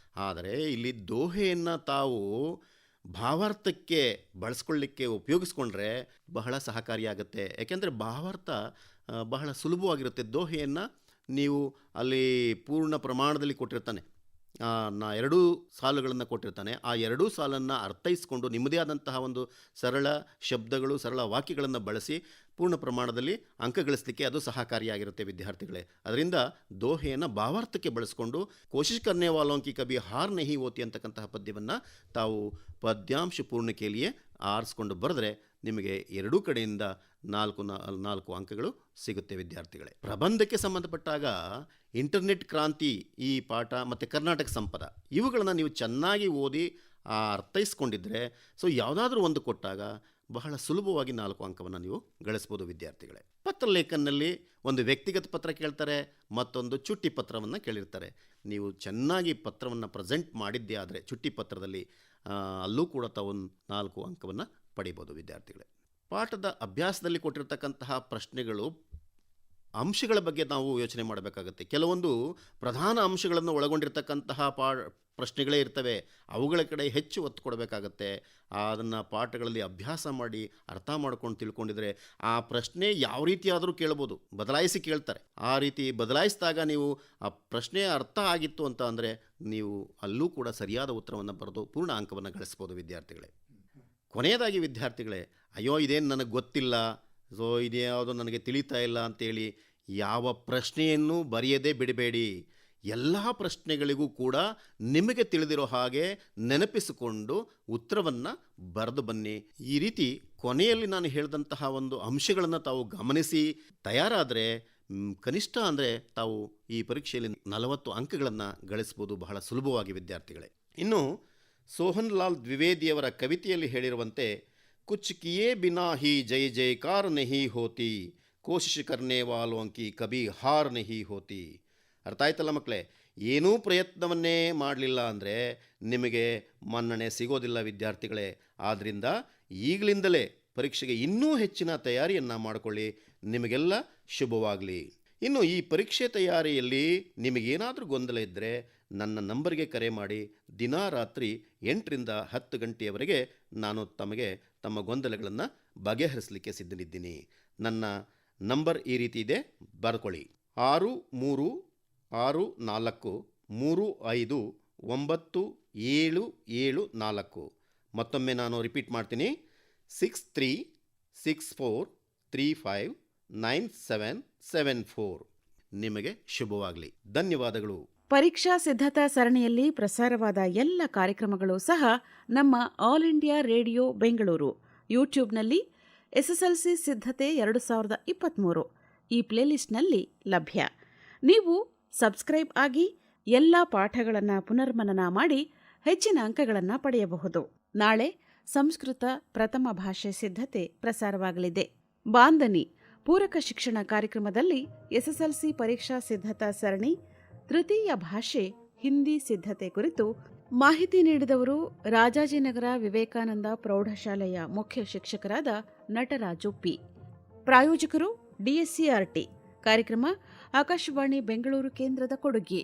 ಆದರೆ ಇಲ್ಲಿ ದೋಹೆಯನ್ನು ತಾವು ಭಾವಾರ್ಥಕ್ಕೆ ಬಳಸ್ಕೊಳ್ಳಿಕ್ಕೆ ಉಪಯೋಗಿಸ್ಕೊಂಡ್ರೆ ಬಹಳ ಸಹಕಾರಿಯಾಗುತ್ತೆ. ಯಾಕೆಂದರೆ ಭಾವಾರ್ಥ ಬಹಳ ಸುಲಭವಾಗಿರುತ್ತೆ. ದೋಹೆಯನ್ನು ನೀವು ಅಲ್ಲಿ ಪೂರ್ಣ ಪ್ರಮಾಣದಲ್ಲಿ ಕೊಟ್ಟಿರ್ತಾನೆ, 2 ಸಾಲುಗಳನ್ನು ಕೊಟ್ಟಿರ್ತಾನೆ. ಆ 2 ಸಾಲನ್ನು ಅರ್ಥೈಸ್ಕೊಂಡು ನಿಮ್ಮದೇ ಆದಂತಹ ಒಂದು ಸರಳ ಶಬ್ದಗಳು, ಸರಳ ವಾಕ್ಯಗಳನ್ನು ಬಳಸಿ ಪೂರ್ಣ ಪ್ರಮಾಣದಲ್ಲಿ ಅಂಕ ಗಳಿಸಲಿಕ್ಕೆ ಅದು ಸಹಕಾರಿಯಾಗಿರುತ್ತೆ ವಿದ್ಯಾರ್ಥಿಗಳೇ. ಅದರಿಂದ ದೋಹೆಯನ್ನು ಭಾವಾರ್ಥಕ್ಕೆ ಬಳಸ್ಕೊಂಡು ಕೋಶಿಶ್ ಕರ್ನೆ ವಾಲೋಂ ಕಿ ಕಭಿ ಹಾರ್ ನಹಿ ಹೋತಿ ಅಂತಕ್ಕಂತಹ ಪದ್ಯವನ್ನು ತಾವು ಪದ್ಯಾಂಶ ಪೂರ್ಣಕೆಯಲ್ಲಿಯೇ ಆರಿಸ್ಕೊಂಡು ಬರೆದ್ರೆ ನಿಮಗೆ 2 ಕಡೆಯಿಂದ 4 ಅಂಕಗಳು ಸಿಗುತ್ತೆ ವಿದ್ಯಾರ್ಥಿಗಳೇ. ಪ್ರಬಂಧಕ್ಕೆ ಸಂಬಂಧಪಟ್ಟಾಗ ಇಂಟರ್ನೆಟ್ ಕ್ರಾಂತಿ ಈ ಪಾಠ ಮತ್ತು ಕರ್ನಾಟಕ ಸಂಪದ ಇವುಗಳನ್ನು ನೀವು ಚೆನ್ನಾಗಿ ಓದಿ ಅರ್ಥೈಸ್ಕೊಂಡಿದ್ರೆ ಯಾವುದಾದ್ರೂ ಒಂದು ಕೊಟ್ಟಾಗ ಬಹಳ ಸುಲಭವಾಗಿ 4 ಅಂಕವನ್ನು ನೀವು ಗಳಿಸ್ಬೋದು ವಿದ್ಯಾರ್ಥಿಗಳೇ. ಪತ್ರಲೇಖನಲ್ಲಿ ಒಂದು ವ್ಯಕ್ತಿಗತ ಪತ್ರ ಕೇಳ್ತಾರೆ, ಮತ್ತೊಂದು ಚುಟ್ಟಿ ಪತ್ರವನ್ನು ಕೇಳಿರ್ತಾರೆ. ನೀವು ಚೆನ್ನಾಗಿ ಪತ್ರವನ್ನು ಪ್ರೆಸೆಂಟ್ ಮಾಡಿದ್ದೇ ಆದರೆ ಚುಟ್ಟಿ ಪತ್ರದಲ್ಲಿ ಅಲ್ಲೂ ಕೂಡ ತಾವು 4 ಅಂಕವನ್ನು ಪಡಿಬೋದು ವಿದ್ಯಾರ್ಥಿಗಳೇ. ಪಾಠದ ಅಭ್ಯಾಸದಲ್ಲಿ ಕೊಟ್ಟಿರ್ತಕ್ಕಂತಹ ಪ್ರಶ್ನೆಗಳು ಅಂಶಗಳ ಬಗ್ಗೆ ನಾವು ಯೋಚನೆ ಮಾಡಬೇಕಾಗತ್ತೆ. ಕೆಲವೊಂದು ಪ್ರಧಾನ ಅಂಶಗಳನ್ನು ಒಳಗೊಂಡಿರ್ತಕ್ಕಂತಹ ಪ್ರಶ್ನೆಗಳೇ ಇರ್ತವೆ, ಅವುಗಳ ಕಡೆ ಹೆಚ್ಚು ಒತ್ತು ಕೊಡಬೇಕಾಗತ್ತೆ. ಅದನ್ನು ಪಾಠಗಳಲ್ಲಿ ಅಭ್ಯಾಸ ಮಾಡಿ ಅರ್ಥ ಮಾಡ್ಕೊಂಡು ತಿಳ್ಕೊಂಡಿದ್ರೆ ಆ ಪ್ರಶ್ನೆ ಯಾವ ರೀತಿ ಆದರೂ ಕೇಳ್ಬೋದು, ಬದಲಾಯಿಸಿ ಕೇಳ್ತಾರೆ. ಆ ರೀತಿ ಬದಲಾಯಿಸಿದಾಗ ನೀವು ಆ ಪ್ರಶ್ನೆ ಅರ್ಥ ಆಗಿತ್ತು ಅಂತ ಅಂದರೆ ನೀವು ಅಲ್ಲೂ ಕೂಡ ಸರಿಯಾದ ಉತ್ತರವನ್ನು ಬರೆದು ಪೂರ್ಣ ಅಂಕವನ್ನು ಗಳಿಸ್ಬೋದು ವಿದ್ಯಾರ್ಥಿಗಳೇ. ಕೊನೆಯದಾಗಿ ವಿದ್ಯಾರ್ಥಿಗಳೇ, ಅಯ್ಯೋ ಇದೇನು ನನಗೆ ಗೊತ್ತಿಲ್ಲ, ಇದ್ಯಾವುದೋ ನನಗೆ ತಿಳಿತಾ ಇಲ್ಲ ಅಂತೇಳಿ ಯಾವ ಪ್ರಶ್ನೆಯನ್ನು ಬರೆಯದೇ ಬಿಡಬೇಡಿ. ಎಲ್ಲ ಪ್ರಶ್ನೆಗಳಿಗೂ ಕೂಡ ನಿಮಗೆ ತಿಳಿದಿರೋ ಹಾಗೆ ನೆನಪಿಸಿಕೊಂಡು ಉತ್ತರವನ್ನು ಬರೆದು ಬನ್ನಿ. ಈ ರೀತಿ ಕೊನೆಯಲ್ಲಿ ನಾನು ಹೇಳಿದಂತಹ ಒಂದು ಅಂಶಗಳನ್ನು ತಾವು ಗಮನಿಸಿ ತಯಾರಾದರೆ ಕನಿಷ್ಠ ಅಂದರೆ ತಾವು ಈ ಪರೀಕ್ಷೆಯಲ್ಲಿ 40 ಅಂಕಗಳನ್ನು ಗಳಿಸ್ಬೋದು ಬಹಳ ಸುಲಭವಾಗಿ ವಿದ್ಯಾರ್ಥಿಗಳೇ. ಇನ್ನು ಸೋಹನ್ ಲಾಲ್ ದ್ವಿವೇದಿಯವರ ಕವಿತೆಯಲ್ಲಿ ಹೇಳಿರುವಂತೆ, ಕುಚ್ ಕಿಯೇ ಬಿನಾ ಹಿ ಜೈ ಜೈಕಾರ ನಹಿ ಹೋತಿ, ಕೋಶಿಶ್ ಕರ್ನೆ ವಾಲೋಂ ಕಿ ಕಭಿ ಹಾರ್ ನಹಿ ಹೋತಿ. ಅರ್ಥ ಆಯ್ತಲ್ಲ ಮಕ್ಕಳೇ? ಏನೂ ಪ್ರಯತ್ನವನ್ನೇ ಮಾಡಲಿಲ್ಲ ಅಂದರೆ ನಿಮಗೆ ಮನ್ನಣೆ ಸಿಗೋದಿಲ್ಲ ವಿದ್ಯಾರ್ಥಿಗಳೇ. ಆದ್ದರಿಂದ ಈಗಲಿಂದಲೇ ಪರೀಕ್ಷೆಗೆ ಇನ್ನೂ ಹೆಚ್ಚಿನ ತಯಾರಿಯನ್ನು ಮಾಡಿಕೊಳ್ಳಿ. ನಿಮಗೆಲ್ಲ ಶುಭವಾಗಲಿ. ಇನ್ನು ಈ ಪರೀಕ್ಷೆ ತಯಾರಿಯಲ್ಲಿ ನಿಮಗೇನಾದರೂ ಗೊಂದಲ ಇದ್ದರೆ ನನ್ನ ನಂಬರ್ಗೆ ಕರೆ ಮಾಡಿ. ದಿನ ರಾತ್ರಿ 8ರಿಂದ 10 ಗಂಟೆಯವರೆಗೆ ನಾನು ತಮಗೆ ತಮ್ಮ ಗೊಂದಲಗಳನ್ನು ಬಗೆಹರಿಸಲಿಕ್ಕೆ ಸಿದ್ಧನಿದ್ದೀನಿ. ನನ್ನ ನಂಬರ್ ಈ ರೀತಿ ಇದೆ, ಬರ್ಕೊಳ್ಳಿ: 6363359774. ಮತ್ತೊಮ್ಮೆ ನಾನು ರಿಪೀಟ್ ಮಾಡ್ತೀನಿ: 6364359774. ನಿಮಗೆ ಶುಭವಾಗಲಿ. ಧನ್ಯವಾದಗಳು. ಪರೀಕ್ಷಾ ಸಿದ್ಧತಾ ಸರಣಿಯಲ್ಲಿ ಪ್ರಸಾರವಾದ ಎಲ್ಲ ಕಾರ್ಯಕ್ರಮಗಳು ಸಹ ನಮ್ಮ ಆಲ್ ಇಂಡಿಯಾ ರೇಡಿಯೋ ಬೆಂಗಳೂರು ಯೂಟ್ಯೂಬ್ನಲ್ಲಿ ಎಸ್ಎಸ್ಎಲ್ಸಿ ಸಿದ್ಧತೆ 2023 ಈ ಪ್ಲೇಲಿಸ್ಟ್ನಲ್ಲಿ ಲಭ್ಯ. ನೀವು ಸಬ್ಸ್ಕ್ರೈಬ್ ಆಗಿ ಎಲ್ಲ ಪಾಠಗಳನ್ನು ಪುನರ್ಮನನ ಮಾಡಿ ಹೆಚ್ಚಿನ ಅಂಕಗಳನ್ನು ಪಡೆಯಬಹುದು. ನಾಳೆ ಸಂಸ್ಕೃತ ಪ್ರಥಮ ಭಾಷೆ ಸಿದ್ಧತೆ ಪ್ರಸಾರವಾಗಲಿದೆ. ಬಾಂದನಿ ಪೂರಕ ಶಿಕ್ಷಣ ಕಾರ್ಯಕ್ರಮದಲ್ಲಿ ಎಸ್ಎಸ್ಎಲ್ಸಿ ಪರೀಕ್ಷಾ ಸಿದ್ಧತಾ ಸರಣಿ ತೃತೀಯ ಭಾಷೆ ಹಿಂದಿ ಸಿದ್ಧತೆ ಕುರಿತು ಮಾಹಿತಿ ನೀಡಿದವರು ರಾಜಾಜಿನಗರ ವಿವೇಕಾನಂದ ಪ್ರೌಢಶಾಲೆಯ ಮುಖ್ಯ ಶಿಕ್ಷಕರಾದ ನಟರಾಜು ಪಿ. ಪ್ರಾಯೋಜಕರು DSCRT. ಕಾರ್ಯಕ್ರಮ ಆಕಾಶವಾಣಿ ಬೆಂಗಳೂರು ಕೇಂದ್ರದ ಕೊಡುಗೆ.